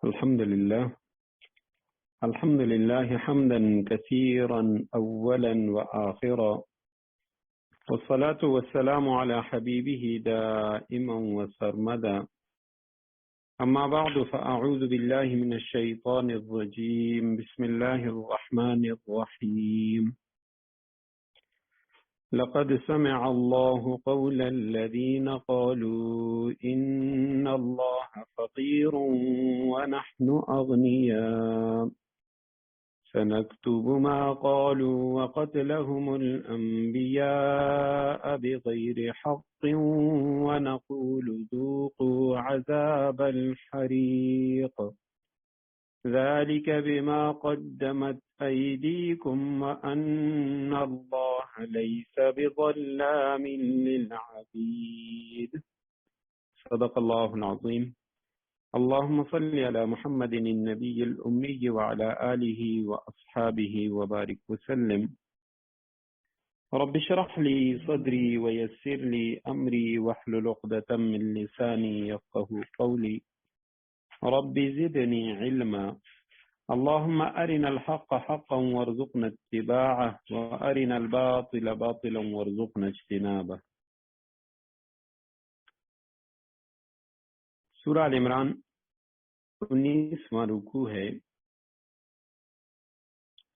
الحمد لله حمدا كثيرا أولا وآخرا، والصلاة والسلام على حبيبه دائما وسرمدا. أما بعد، فأعوذ بالله من الشيطان الرجيم. بسم الله الرحمن الرحيم. لقد سمع الله قول الذين قالوا إن الله فقير ونحن أغنياء، سنكتب ما قالوا وقتلهم الأنبياء بغير حق ونقول ذوقوا عذاب الحريق، ذلك بما قدمت أيديكم وأن الله ليس بظلام للعبيد. صدق الله العظيم. اللهم صل على محمد النبي الأمي وعلى آله وأصحابه وبارك وسلم. رب اشرح لي صدري ويسر لي أمري واحلل عقدة من لساني يفقه قولي. رب زدني علما. اللهم أرنا الحق حقا وارزقنا اتباعه وأرنا الباطل باطلا وارزقنا اجتنابه. سورہ آل عمران 19واں رکوع ہے،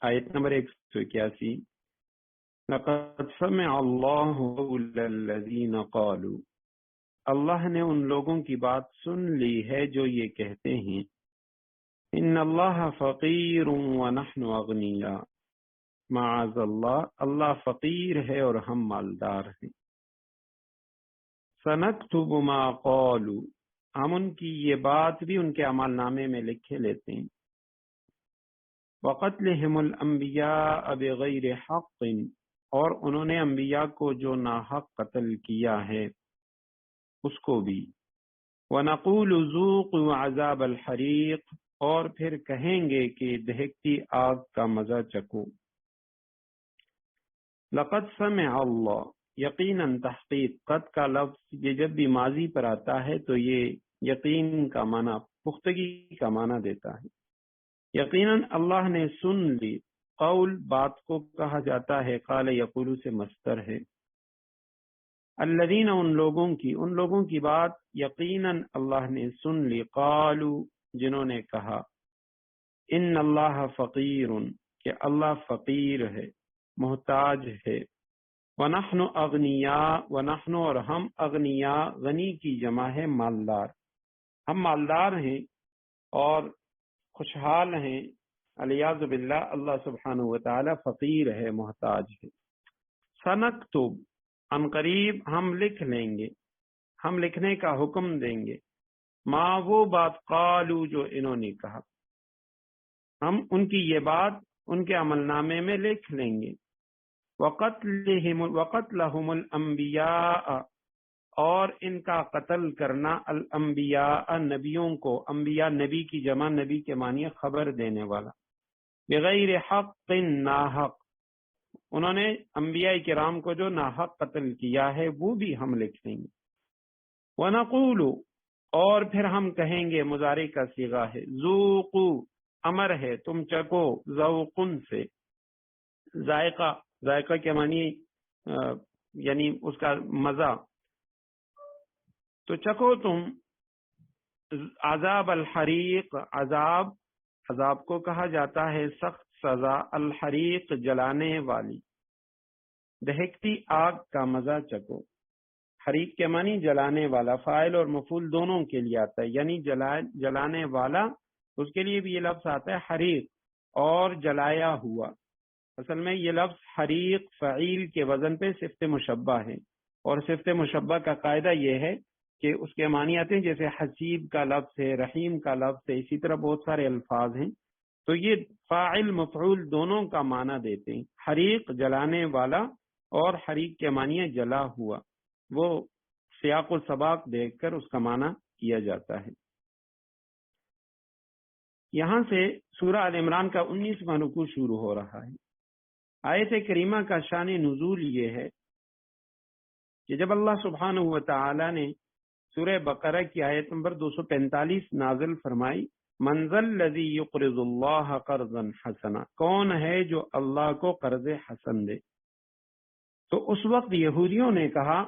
آیت نمبر 181. لقد سمع اللہ قول الذین قالوا، اللہ نے ان لوگوں کی بات سن لی ہے جو یہ کہتے ہیں ان اللہ فقیر ونحن اغنیاء، معاذ اللہ، اللہ فقیر ہے اور ہم مالدار ہیں. سنکتب ما قالوا، ہم ان کی یہ بات بھی ان کے عمل نامے میں لکھے لیتے ہیں. وقتلہم الانبیاء بغیر حق، اور انہوں نے انبیاء کو جو ناحق قتل کیا ہے اس کو بھی. وَنَقُولُ ذُوقُوا عَذَابَ الْحَرِيقِ، اور پھر کہیں گے کہ دہکتی آگ کا مزہ چکو. لَقَدْ سَمِعَ اللَّهُ، یقیناً تحقیق، قد کا لفظ یہ جب بھی ماضی پر آتا ہے تو یہ یقین کا معنی، پختگی کا معنی دیتا ہے. یقیناً اللہ نے سن لی. قول بات کو کہا جاتا ہے، قال یقول سے مصدر ہے. الذین، ان لوگوں کی بات یقیناً اللہ نے سن لی. قالو، جنہوں نے کہا، ان اللہ فقیر، کہ اللہ فقیر ہے، محتاج ہے. ونحن اغنیاء، ونحن، اور ہم اغنیاء، غنی کی جمع ہے مالدار، ہم مالدار ہیں اور خوشحال ہیں. علیاذ باللہ، اللہ سبحانہ وتعالی فقیر ہے، محتاج ہے. سنکتب، ان قریب ہم لکھ لیں گے، ہم لکھنے کا حکم دیں گے. ما، وہ بات، قالو، جو انہوں نے کہا، ہم ان کی یہ بات ان کے عمل نامے میں لکھ لیں گے. وقتلہم الانبیاء، اور ان کا قتل کرنا، الانبیاء، نبیوں کو. انبیاء نبی کی جمع، نبی کے معنی خبر دینے والا. بغیر حق، ناحق، انہوں نے انبیاء کرام کو جو ناحق قتل کیا ہے وہ بھی ہم لکھ لیں گے. وَنَقُولُ، اور پھر ہم کہیں گے، مضارع کا صیغہ ہے. ذوقوا، امر ہے، تم چکو. ذوقن سے ذائقہ، ذائقہ کے معنی یعنی اس کا مزہ. تو چکو تم عذاب الحریق، عذاب کو کہا جاتا ہے سخت سزا. الحریق، جلانے والی. دہکتی آگ کا مزہ چکو. حریق کے معنی جلانے والا، فاعل اور مفعول دونوں کے لیے آتا ہے، یعنی جلانے والا، اس کے لیے بھی یہ لفظ آتا ہے حریق، اور جلایا ہوا. اصل میں یہ لفظ حریق فعیل کے وزن پہ صفت مشبہ ہے، اور صفت مشبہ کا قاعدہ یہ ہے کہ اس کے معنی آتے ہیں جیسے حسیب کا لفظ ہے، رحیم کا لفظ ہے، اسی طرح بہت سارے الفاظ ہیں. تو یہ فاعل مفعول دونوں کا معنی دیتے ہیں. حریق جلانے والا، اور حریق کے معنی ہے جلا ہوا. وہ سیاق و سباق دیکھ کر اس کا معنی کیا جاتا ہے. یہاں سے سورہ آل عمران کا 19واں رکوع شروع ہو رہا ہے. آیت کریمہ کا شان نزول یہ ہے کہ جب اللہ سبحانہ و تعالی نے سورہ بقرہ کی آیت نمبر 245 نازل فرمائی من ذا الذی یقرض اللہ قرضا حسنا، کون ہے جو اللہ کو قرض حسن دے؟ تو اس وقت یہودیوں نے کہا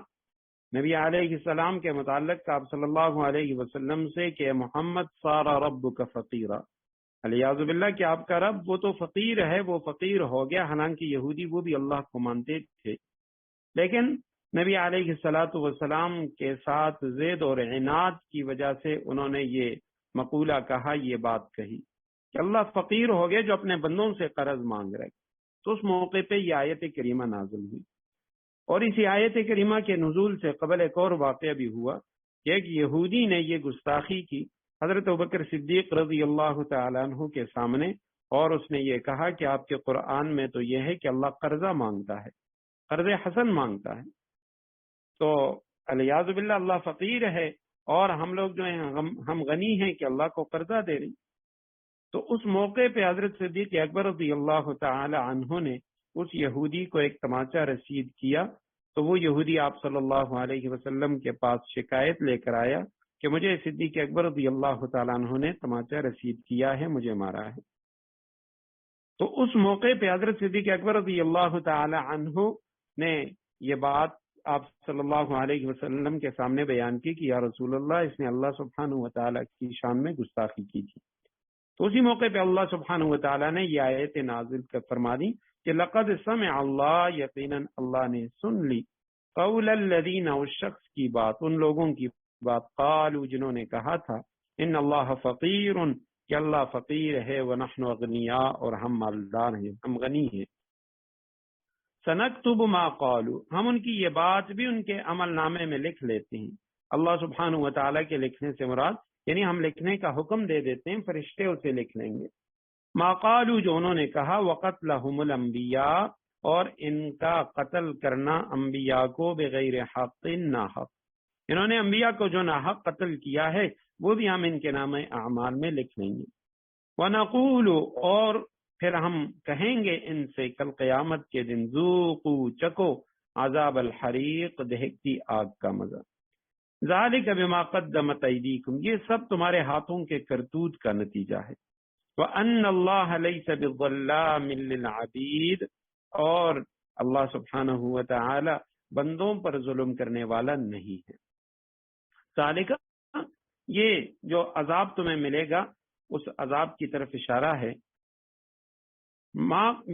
نبی علیہ السلام کے متعلق آپ صلی اللہ علیہ وسلم سے کہ محمد صار ربک فقیرا، الیاذ باللہ کہ آپ کا رب وہ تو فقیر ہے، وہ فقیر ہو گیا۔ حالانکہ یہودی وہ بھی اللہ کو مانتے تھے، لیکن نبی علیہ الصلاۃ والسلام کے ساتھ ضد اور عناد کی وجہ سے انہوں نے یہ مقولہ کہا، یہ بات کہی کہ اللہ فقیر ہو گئے جو اپنے بندوں سے قرض مانگ رہے۔ تو اس موقع پہ یہ آیت کریمہ نازل ہوئی، اور اسی آیت کریمہ کے نزول سے قبل ایک اور واقعہ بھی ہوا کہ ایک یہودی نے یہ گستاخی کی حضرت ابوبکر صدیق رضی اللہ تعالیٰ عنہ کے سامنے، اور اس نے یہ کہا کہ آپ کے قرآن میں تو یہ ہے کہ اللہ قرضہ مانگتا ہے، قرض حسن مانگتا ہے، تو الیاذ باللہ اللہ فقیر ہے اور ہم لوگ جو ہیں ہم غنی ہیں کہ اللہ کو قرضہ دے رہی۔ تو اس موقع پہ حضرت صدیق اکبر رضی اللہ تعالی عنہ نے اس یہودی کو ایک تماچا رسید کیا، تو وہ یہودی آپ صلی اللہ علیہ وسلم کے پاس شکایت لے کر آیا کہ مجھے صدیق اکبر رضی اللہ تعالیٰ عنہ نے تماچا رسید کیا ہے، مجھے مارا ہے۔ تو اس موقع پہ حضرت صدیق اکبر رضی اللہ تعالی عنہ نے یہ بات آپ صلی اللہ علیہ وسلم کے سامنے بیان کی کہ یا رسول اللہ، اس نے اللہ سبحانہ و تعالیٰ کی شان میں گستاخی کی تھی۔ تو اسی موقع پہ اللہ سبحانہ و تعالیٰ نے یہ آیت نازل کر فرما دی کہ لقد سمع اللہ، یقیناً اللہ نے سن لی، قول الذین، اس شخص کی بات، ان لوگوں کی بات، قالوا جنہوں نے کہا تھا ان اللہ فقیر، کہ اللہ فقیر ہے، ونحن اغنیاء، اور ہم مالدار ہیں، ہم غنی ہیں۔ سنکتب ما قالوا، ہم ان کی یہ بات بھی ان کے عمل نامے میں لکھ لیتے ہیں۔ اللہ سبحانہ و تعالیٰ کے لکھنے سے مراد یعنی ہم لکھنے کا حکم دے دیتے ہیں، فرشتے اسے لکھ لیں گے۔ ما قالوا، جو انہوں نے کہا، وقتلہم الانبیاء، اور ان کا قتل کرنا انبیاء کو بغیر حق، ناحق، انہوں نے انبیاء کو جو ناحق قتل کیا ہے وہ بھی ہم ان کے نام اعمال میں لکھ لیں گے۔ وَنَقُولُ، اور پھر ہم کہیں گے ان سے کل قیامت کے دن، ذوقوا، چکو، عذاب الحریق، دہکتی آگ کا مزہ، ذالک بما قدمت ایدیکم، یہ سب تمہارے ہاتھوں کے کرتوت کا نتیجہ ہے۔ وَأَنَّ اللَّهَ لَيْسَ بِالظَّلَّامٍ لِّلْعَبِيدِ، اور اللہ سبحانہ و تعالی بندوں پر ظلم کرنے والا نہیں ہے۔ ذالک، یہ جو عذاب تمہیں ملے گا اس عذاب کی طرف اشارہ ہے۔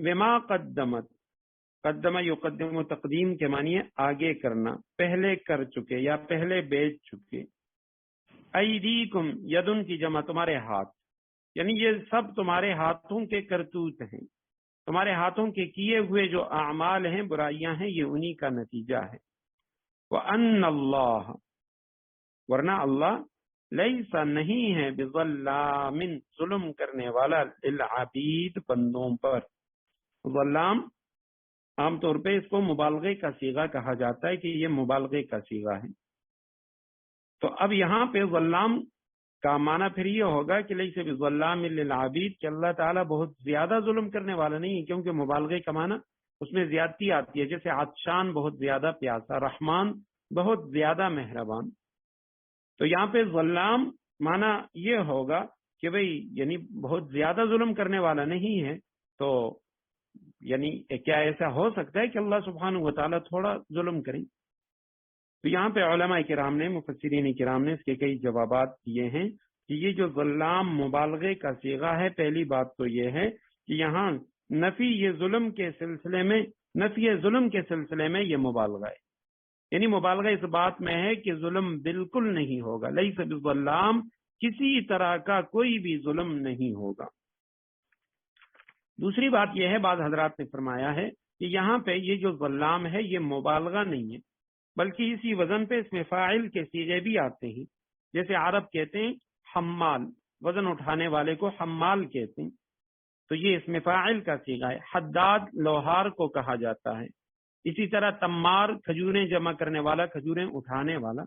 بما قدمت، قدم یقدم تقدیم کے معنی ہے آگے کرنا، پہلے کر چکے یا پہلے بیچ چکے۔ ایدیکم، یدن کی جمع تمہارے ہاتھ، یعنی یہ سب تمہارے ہاتھوں کے کرتوت ہیں، تمہارے ہاتھوں کے کیے ہوئے جو اعمال ہیں، برائیاں ہیں، یہ انہی کا نتیجہ ہے۔ وَأَنَّ اللَّهَ، ورنہ اللہ، لیسا نہیں ہے، بظلام، ظلم کرنے والا، للعبید، بندوں پر۔ ظلام عام طور پہ اس کو مبالغے کا صیغہ کہا جاتا ہے کہ یہ مبالغے کا صیغہ ہے۔ تو اب یہاں پہ ظلام کا معنی پھر یہ ہوگا کہ لیسا بظلام للعبید، کہ اللہ تعالیٰ بہت زیادہ ظلم کرنے والا نہیں ہے، کیونکہ مبالغے کا معنی اس میں زیادتی آتی ہے، جیسے عطشان بہت زیادہ پیاسا، رحمان بہت زیادہ مہربان۔ تو یہاں پہ ظلام معنی یہ ہوگا کہ بھئی یعنی بہت زیادہ ظلم کرنے والا نہیں ہے، تو یعنی کیا ایسا ہو سکتا ہے کہ اللہ سبحانہ و تعالیٰ تھوڑا ظلم کریں؟ تو یہاں پہ علماء کرام نے، مفسرین کرام نے اس کے کئی جوابات دیے ہیں کہ یہ جو ظلام مبالغے کا صیغہ ہے، پہلی بات تو یہ ہے کہ یہاں نفی یہ ظلم کے سلسلے میں، نفی ظلم کے سلسلے میں یہ مبالغہ ہے، یعنی مبالغہ اس بات میں ہے کہ ظلم بالکل نہیں ہوگا، لیس بالظلام، کسی طرح کا کوئی بھی ظلم نہیں ہوگا۔ دوسری بات یہ ہے، بعض حضرات نے فرمایا ہے کہ یہاں پہ یہ جو ظلام ہے یہ مبالغہ نہیں ہے، بلکہ اسی وزن پہ اس میں فاعل کے صیغے بھی آتے ہیں، جیسے عرب کہتے ہیں حمال، وزن اٹھانے والے کو حمال کہتے ہیں، تو یہ اس میں فاعل کا صیغہ ہے۔ حداد لوہار کو کہا جاتا ہے، اسی طرح تمار کھجوریں جمع کرنے والا، کھجوریں اٹھانے والا۔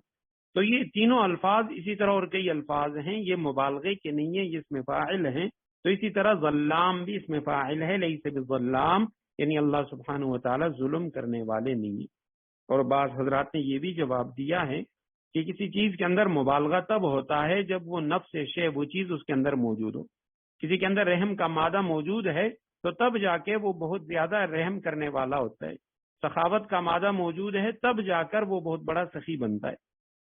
تو یہ تینوں الفاظ، اسی طرح اور کئی الفاظ ہیں، یہ مبالغے کے نہیں ہیں، یہ اس میں فاعل ہیں۔ تو اسی طرح ظلام بھی اس میں فاعل ہے، لیس بالظلام، یعنی اللہ سبحانہ و تعالی ظلم کرنے والے نہیں ہیں۔ اور بعض حضرات نے یہ بھی جواب دیا ہے کہ کسی چیز کے اندر مبالغہ تب ہوتا ہے جب وہ نفس شے، وہ چیز اس کے اندر موجود ہو. کسی کے اندر رحم کا مادہ موجود ہے تو تب جا کے وہ بہت زیادہ رحم کرنے والا ہوتا ہے. سخاوت کا مادہ موجود ہے تب جا کر وہ بہت بڑا سخی بنتا ہے.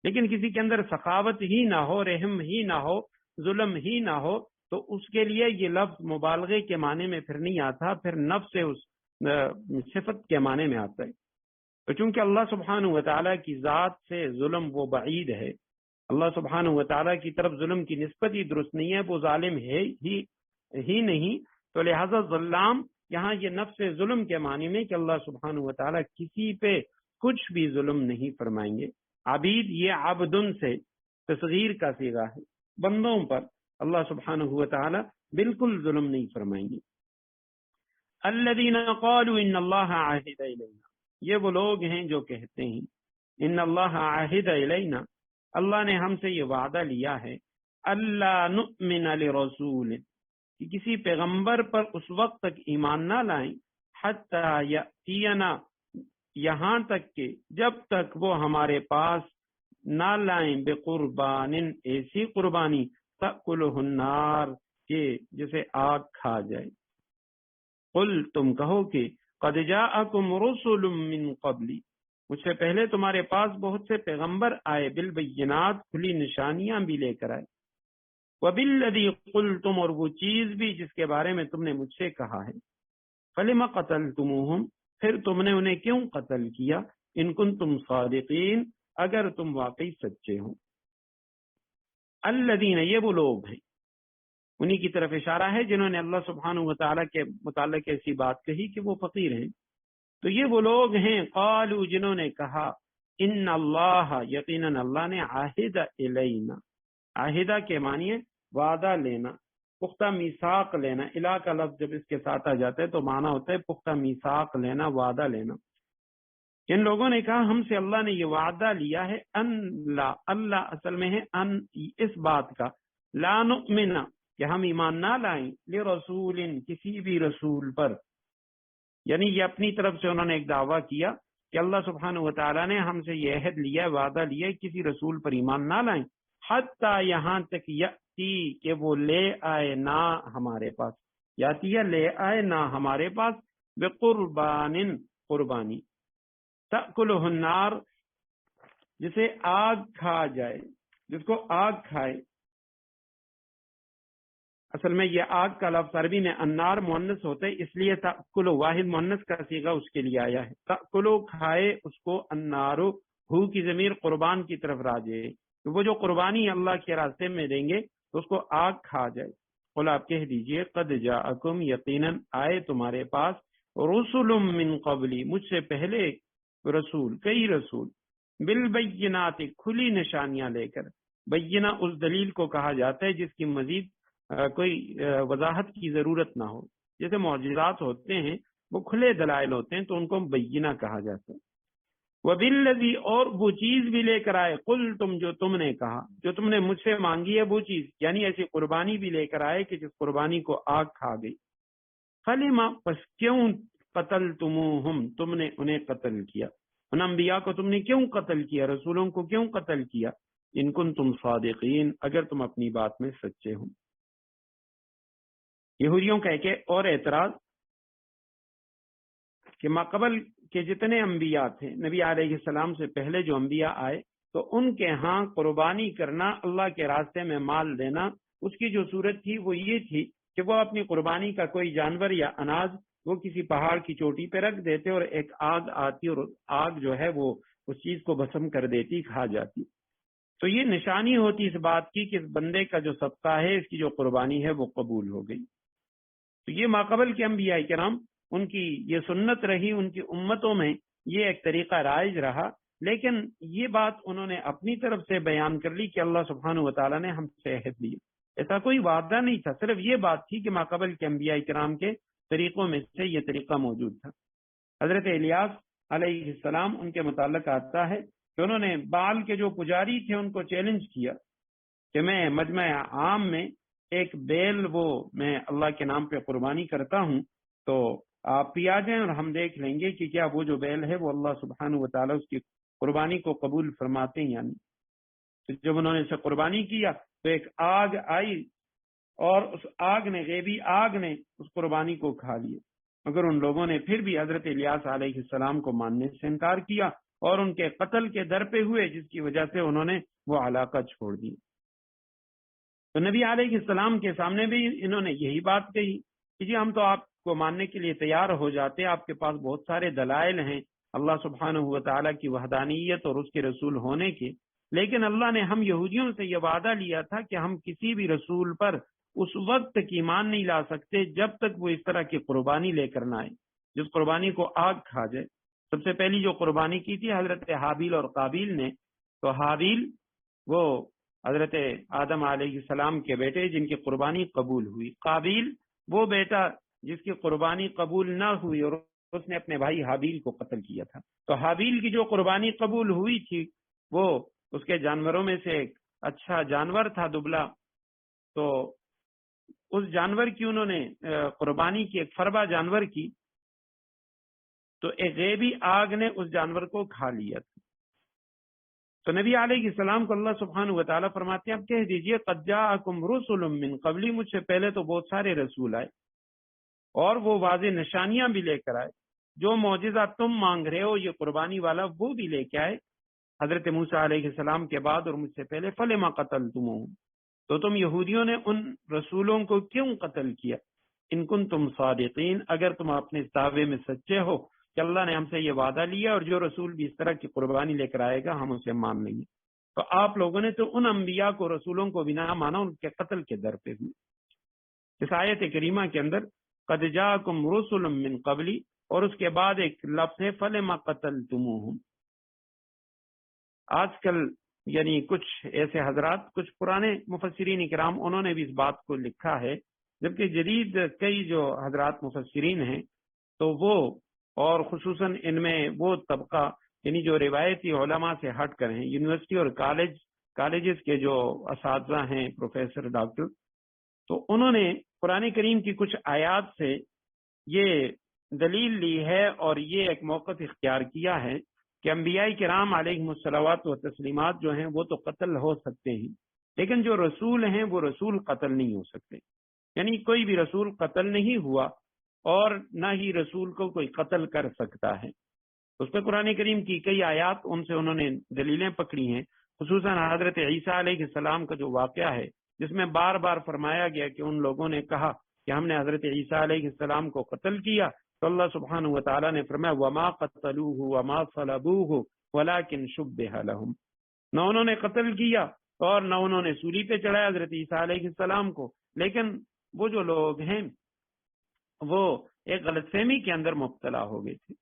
لیکن کسی کے اندر سخاوت ہی نہ ہو، رحم ہی نہ ہو، ظلم ہی نہ ہو، تو اس کے لیے یہ لفظ مبالغے کے معنی میں پھر نہیں آتا، پھر نفس اس صفت کے معنی میں آتا ہے. تو چونکہ اللہ سبحانہ و تعالیٰ کی ذات سے ظلم وہ بعید ہے، اللہ سبحانہ و تعالیٰ کی طرف ظلم کی نسبت ہی درست نہیں ہے، وہ ظالم ہے ہی نہیں، تو لہذا ظلام یہاں یہ نفس ظلم کے معنی میں کہ اللہ سبحانہ و تعالیٰ کسی پہ کچھ بھی ظلم نہیں فرمائیں گے. عبید یہ عبدن سے تصغیر کا صیغہ ہے، بندوں پر اللہ سبحانہ و تعالیٰ بالکل ظلم نہیں فرمائیں گے. الذین قالوا ان اللہ عہد الینا، یہ وہ لوگ ہیں جو کہتے ہیں ان اللہ عہد الینا، اللہ نے ہم سے یہ وعدہ لیا ہے، اللہ نؤمن لرسول، کہ کسی پیغمبر پر اس وقت تک ایمان نہ لائیں، حتی یأتینا، یہاں تک کہ جب تک وہ ہمارے پاس نہ لائیں، بقربان، ایسی قربانی، تأکلہ النار، کہ جسے آگ کھا جائے. قل، تم کہو کہ قد جاءکم رسل من قبلی، مجھ سے پہلے تمہارے پاس بہت سے پیغمبر آئے، بالبینات، کھلی نشانیاں بھی لے کر آئے، وبالذی قلتم، اور وہ چیز بھی جس کے بارے میں تم نے مجھ سے کہا ہے، فلم قتلتموہم، پھر تم نے انہیں کیوں قتل کیا، ان کنتم صادقین، اگر تم واقعی سچے ہو. الذین، یہ وہ لوگ ہیں، انہی کی طرف اشارہ ہے جنہوں نے اللہ سبحانہ و تعالیٰ کے متعلق ایسی بات کہی کہ وہ فقیر ہیں. تو یہ وہ لوگ ہیں، قالوا، جنہوں نے کہا، ان اللہ، یقیناً اللہ نے، عہد الینا، عہدہ کے معنی ہے وعدہ لینا، پختہ میثاق لینا. الہ کا لفظ جب اس کے ساتھ آ جاتا ہے تو معنی ہوتا ہے پختہ میثاق لینا، وعدہ لینا. ان لوگوں نے کہا ہم سے اللہ نے یہ وعدہ لیا ہے، ان لا، اللہ اصل میں ہے ان اس بات کا، لا نؤمن، کہ ہم ایمان نہ لائیں، لرسول، کسی بھی رسول پر. یعنی یہ اپنی طرف سے انہوں نے ایک دعویٰ کیا کہ اللہ سبحانہ و تعالیٰ نے ہم سے یہ عہد لیا، وعدہ لیا، کسی رسول پر ایمان نہ لائیں، حتی، یہاں تک، یأتی، کہ وہ لے آئے نہ ہمارے پاس، یاتی لے آئے نہ ہمارے پاس، بقربان، قربانی، تأکلہ النار، جسے آگ کھا جائے، جس کو آگ کھائے. اصل میں یہ آگ کا لفظ عربی میں النار مؤنث ہوتا ہے، اس لیے تأکل واحد مؤنث کا صیغہ اس کے لیے آیا ہے. تأکل، کھائے اس کو، النار، ہو کی ضمیر قربان کی طرف راجع ہے، تو وہ جو قربانی اللہ کے راستے میں دیں گے تو اس کو آگ کھا جائے. قل، آپ کہہ دیجئے، قد جاءکم، یقیناً آئے تمہارے پاس، رسل من قبلی، مجھ سے پہلے رسول، کئی رسول، بالبینات، کھلی نشانیاں لے کر. بینہ اس دلیل کو کہا جاتا ہے جس کی مزید کوئی وضاحت کی ضرورت نہ ہو. جیسے معجزات ہوتے ہیں وہ کھلے دلائل ہوتے ہیں تو ان کو بینہ کہا جاتا ہے. وبالذی، اور وہ چیز بھی لے کر آئے، قل تم، جو تم نے کہا، جو تم نے مجھ سے مانگی ہے وہ چیز، یعنی ایسی قربانی بھی لے کر آئے کہ جس قربانی کو آگ کھا گئی. فلما، پس کیوں، قتلتموہم، تم نے انہیں قتل کیا، ان انبیاء کو تم نے کیوں قتل کیا، رسولوں کو کیوں قتل کیا، ان کنتم صادقین، اگر تم اپنی بات میں سچے ہو. یہودیوں کا ایک اور اعتراض کہ ماقبل کے جتنے انبیاء تھے، نبی علیہ السلام سے پہلے جو انبیاء آئے، تو ان کے ہاں قربانی کرنا، اللہ کے راستے میں مال دینا، اس کی جو صورت تھی وہ یہ تھی کہ وہ اپنی قربانی کا کوئی جانور یا اناج وہ کسی پہاڑ کی چوٹی پہ رکھ دیتے اور ایک آگ آتی اور آگ جو ہے وہ اس چیز کو بھسم کر دیتی، کھا جاتی. تو یہ نشانی ہوتی اس بات کی کہ اس بندے کا جو صدقہ ہے، اس کی جو قربانی ہے وہ قبول ہو گئی. تو یہ ماقبل کے انبیاء کرام، ان کی یہ سنت رہی، ان کی امتوں میں یہ ایک طریقہ رائج رہا. لیکن یہ بات انہوں نے اپنی طرف سے بیان کر لی کہ اللہ سبحانہ و تعالیٰ نے ہم سے عہد لی. ایسا کوئی وعدہ نہیں تھا، صرف یہ بات تھی کہ ماقبل کے انبیاء کرام کے طریقوں میں سے یہ طریقہ موجود تھا. حضرت الیاس علیہ السلام، ان کے متعلق آتا ہے کہ انہوں نے بال کے جو پجاری تھے ان کو چیلنج کیا کہ میں مجمع عام میں ایک بیل وہ میں اللہ کے نام پہ قربانی کرتا ہوں، تو آپ بھی آ جائیں اور ہم دیکھ لیں گے کہ کیا وہ جو بیل ہے وہ اللہ سبحانہ و تعالیٰ اس کی قربانی کو قبول فرماتے ہیں یا نہیں. تو جب انہوں نے اسے قربانی کیا تو ایک آگ آئی اور اس آگ نے، غیبی آگ نے اس قربانی کو کھا لیا، مگر ان لوگوں نے پھر بھی حضرت الیاس علیہ السلام کو ماننے سے انکار کیا اور ان کے قتل کے در پہ ہوئے، جس کی وجہ سے انہوں نے وہ علاقہ چھوڑ دیا۔ تو نبی علیہ السلام کے سامنے بھی انہوں نے یہی بات کہی کہ جی ہم تو آپ کو ماننے کے لیے تیار ہو جاتے، آپ کے پاس بہت سارے دلائل ہیں اللہ سبحانہ و تعالیٰ کی وحدانیت اور اس کے رسول ہونے کے، لیکن اللہ نے ہم یہودیوں سے یہ وعدہ لیا تھا کہ ہم کسی بھی رسول پر اس وقت کی ایمان نہیں لا سکتے جب تک وہ اس طرح کی قربانی لے کر نہ آئے جس قربانی کو آگ کھا جائے۔ سب سے پہلی جو قربانی کی تھی حضرت حابیل اور قابیل نے، تو حابیل وہ حضرت آدم علیہ السلام کے بیٹے جن کی قربانی قبول ہوئی، قابیل وہ بیٹا جس کی قربانی قبول نہ ہوئی اور اس نے اپنے بھائی حابیل کو قتل کیا تھا۔ تو حابیل کی جو قربانی قبول ہوئی تھی وہ اس کے جانوروں میں سے ایک اچھا جانور تھا دبلا، تو اس جانور کی انہوں نے قربانی کی، ایک فربا جانور کی، تو ایک غیبی آگ نے اس جانور کو کھا لیا تھا۔ تو نبی علیہ السلام کو اللہ سبحانہ و تعالیٰ فرماتے ہیں اب کہہ دیجئے قد جاءکم رسل من قبلی، مجھ سے پہلے تو بہت سارے رسول آئے اور وہ واضح نشانیاں بھی لے کر آئے، جو معجزہ تم مانگ رہے ہو یہ قربانی والا وہ بھی لے کے آئے حضرت موسیٰ علیہ السلام کے بعد اور مجھ سے پہلے، فلما قتلتموہم، تو تم یہودیوں نے ان رسولوں کو کیوں قتل کیا، ان کنتم صادقین، اگر تم اپنے دعوے میں سچے ہو کہ اللہ نے ہم سے یہ وعدہ لیا اور جو رسول بھی اس طرح کی قربانی لے کر آئے گا ہم اسے مان لیں گے۔ تو آپ لوگوں نے تو ان انبیاء کو، رسولوں کو بھی نہ مانا، ان کے قتل کے در پہ ہوئے۔ اس آیت کریمہ کے اندر قد جاءکم رسل من قبلی اور اس کے بعد ایک لفظ ہے فلما قتلتموہم۔ آج کل یعنی کچھ ایسے حضرات، کچھ پرانے مفسرین کرام انہوں نے بھی اس بات کو لکھا ہے، جبکہ جدید کئی جو حضرات مفسرین ہیں تو وہ، اور خصوصاً ان میں وہ طبقہ یعنی جو روایتی علماء سے ہٹ کر ہیں، یونیورسٹی اور کالجز کے جو اساتذہ ہیں، پروفیسر، ڈاکٹر، تو انہوں نے قرآن کریم کی کچھ آیات سے یہ دلیل لی ہے اور یہ ایک موقف اختیار کیا ہے کہ انبیاء کرام علیہم الصلوات و تسلیمات جو ہیں وہ تو قتل ہو سکتے ہیں، لیکن جو رسول ہیں وہ رسول قتل نہیں ہو سکتے، یعنی کوئی بھی رسول قتل نہیں ہوا اور نہ ہی رسول کو کوئی قتل کر سکتا ہے۔ اس پہ قرآن کریم کی کئی آیات ان سے انہوں نے دلیلیں پکڑی ہیں، خصوصاً حضرت عیسیٰ علیہ السلام کا جو واقعہ ہے جس میں بار بار فرمایا گیا کہ ان لوگوں نے کہا کہ ہم نے حضرت عیسیٰ علیہ السلام کو قتل کیا، تو اللہ سبحانہ و تعالیٰ نے فرمایا وما قتلوہ وما صلبوہ ولکن شبہ لہم، نہ انہوں نے قتل کیا اور نہ انہوں نے سولی پہ چڑھایا حضرت عیسیٰ علیہ السلام کو، لیکن وہ جو لوگ ہیں وہ ایک غلط فہمی کے اندر مبتلا ہو گئے تھے۔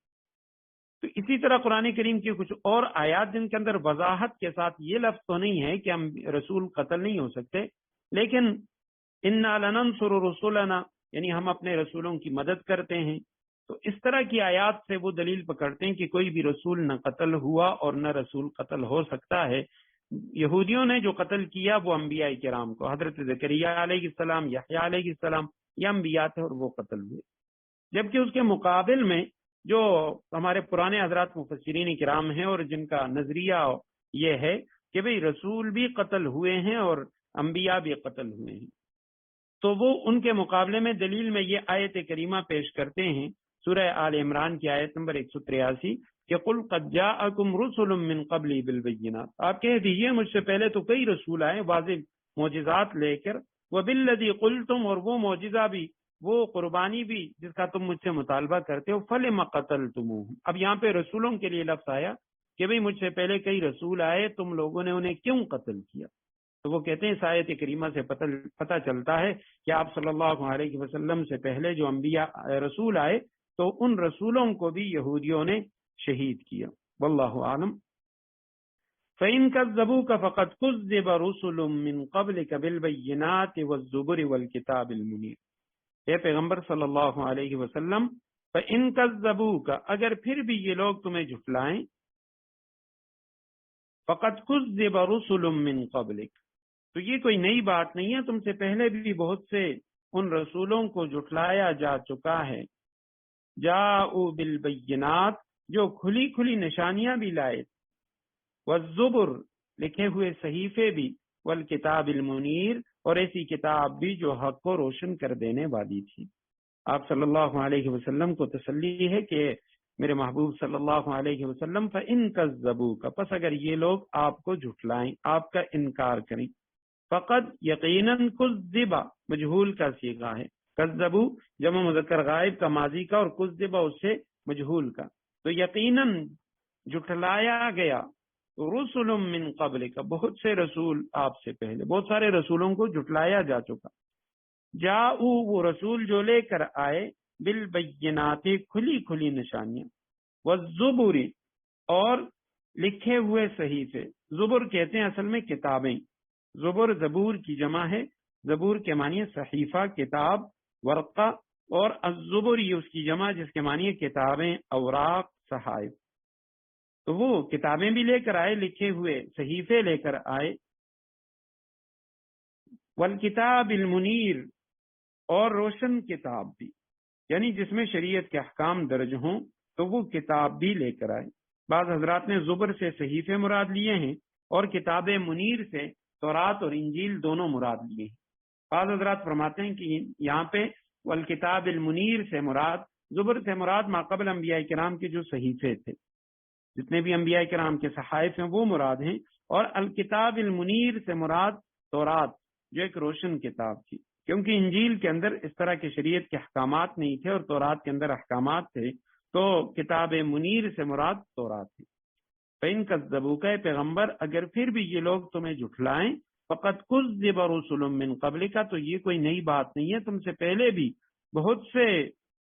تو اسی طرح قرآن کریم کی کچھ اور آیات جن کے اندر وضاحت کے ساتھ یہ لفظ تو نہیں ہے کہ ہم رسول قتل نہیں ہو سکتے، لیکن انا لننصر رسولنا، یعنی ہم اپنے رسولوں کی مدد کرتے ہیں، تو اس طرح کی آیات سے وہ دلیل پکڑتے ہیں کہ کوئی بھی رسول نہ قتل ہوا اور نہ رسول قتل ہو سکتا ہے۔ یہودیوں نے جو قتل کیا وہ انبیاء کرام کو، حضرت زکریا علیہ السلام، یحییٰ علیہ السلام، یہ انبیاء تھے اور وہ قتل ہوئے، جبکہ اس کے مقابل میں جو ہمارے پرانے حضرات مفسرین کرام ہیں اور جن کا نظریہ یہ ہے کہ بھئی رسول بھی قتل ہوئے ہیں اور انبیاء بھی قتل ہوئے ہیں، تو وہ ان کے مقابلے میں دلیل میں یہ آیت کریمہ پیش کرتے ہیں، سورہ آل عمران کی آیت نمبر 183 کہ قل قد جاءکم رسل من قبلی بالبینات، آپ کہہ دیجئے مجھ سے پہلے تو کئی رسول آئے واضح معجزات لے کر، وبالذی قلتم، اور وہ معجزہ بھی، وہ قربانی بھی جس کا تم مجھ سے مطالبہ کرتے ہو، فلم قتلتموہ، اب یہاں پہ رسولوں کے لیے لفظ آیا کہ بھئی مجھ سے پہلے کئی رسول آئے، تم لوگوں نے انہیں کیوں قتل کیا؟ تو وہ کہتے ہیں اس آیت کریمہ سے پتہ چلتا ہے کہ آپ صلی اللہ علیہ وسلم سے پہلے جو انبیاء رسول آئے تو ان رسولوں کو بھی یہودیوں نے شہید کیا۔ واللہ عالم۔ فَإِن كَذَّبُوكَ فَقَدْ كُذِّبَ رُسُلٌ مِّن قَبْلِكَ بِالْبَيِّنَاتِ وَالزُّبُرِ وَالْكِتَابِ الْمُنِيرِ، اے پیغمبر صلی اللہ علیہ وسلم، فَإِن كَذَّبُوكَ، اگر پھر بھی یہ لوگ تمہیں جھٹلائیں، فَقَدْ كُذِّبَ رُسُلٌ مِّن قَبْلِكَ، تو یہ کوئی نئی بات نہیں ہے، تم سے پہلے بھی بہت سے ان رسولوں کو جھٹلایا جا چکا ہے، جاءوا بالبینات، جو کھلی کھلی نشانیاں بھی لائے، والزبر، لکھے ہوئے صحیفے بھی، والکتاب المنیر، اور ایسی کتاب بھی جو حق کو روشن کر دینے والی تھی۔ آپ صلی اللہ علیہ وسلم کو تسلی ہے کہ میرے محبوب صلی اللہ علیہ وسلم فَإِن كَذَّبُوكَ، پس اگر یہ لوگ آپ کو جھٹلائیں، آپ کا انکار کریں، فقد یقیناً کذب، مجہول کا صیغہ ہے، کذبو جمع مذکر غائب کا ماضی کا، اور کذب اس سے مجہول کا، تو یقیناً جھٹلایا گیا رسل من قبل کا، بہت سے رسول آپ سے پہلے، بہت سارے رسولوں کو جھٹلایا جا چکا، جاؤ وہ رسول جو لے کر آئے، بالبینات کھلی کھلی نشانیاں، والزبر اور لکھے ہوئے صحیفے، زبر کہتے ہیں اصل میں کتابیں، زبر زبور کی جمع ہے، زبور کے معنی ہے صحیفہ، کتاب، ورقہ، اور الزبر یہ اس کی جمع جس کے معنی ہے کتابیں، اوراق، صحائف، تو وہ کتابیں بھی لے کر آئے، لکھے ہوئے صحیفے لے کر آئے، والکتاب المنیر، اور روشن کتاب بھی، یعنی جس میں شریعت کے احکام درج ہوں، تو وہ کتاب بھی لے کر آئے۔ بعض حضرات نے زبر سے صحیفے مراد لیے ہیں اور کتاب منیر سے تورات اور انجیل دونوں مراد لیے ہیں۔ بعض حضرات فرماتے ہیں کہ یہاں پہ والکتاب المنیر سے مراد، زبر سے مراد ما قبل انبیاء کرام کے جو صحیفے تھے، جتنے بھی انبیاء کرام کے صحائف ہیں وہ مراد ہیں، اور الکتاب المنیر سے مراد تورات جو ایک روشن کتاب تھی، کیونکہ انجیل کے اندر اس طرح کے شریعت کے احکامات نہیں تھے اور تورات کے اندر احکامات تھے، تو کتاب منیر سے مراد تورات تھی۔ فَإِن كَذَّبُوكَ، پیغمبر اگر پھر بھی یہ لوگ تمہیں جھٹلائیں، فَقَدْ كُذِّبَ رُسُلٌ مِّن قَبْلِكَ، تو یہ کوئی نئی بات نہیں ہے، تم سے پہلے بھی بہت سے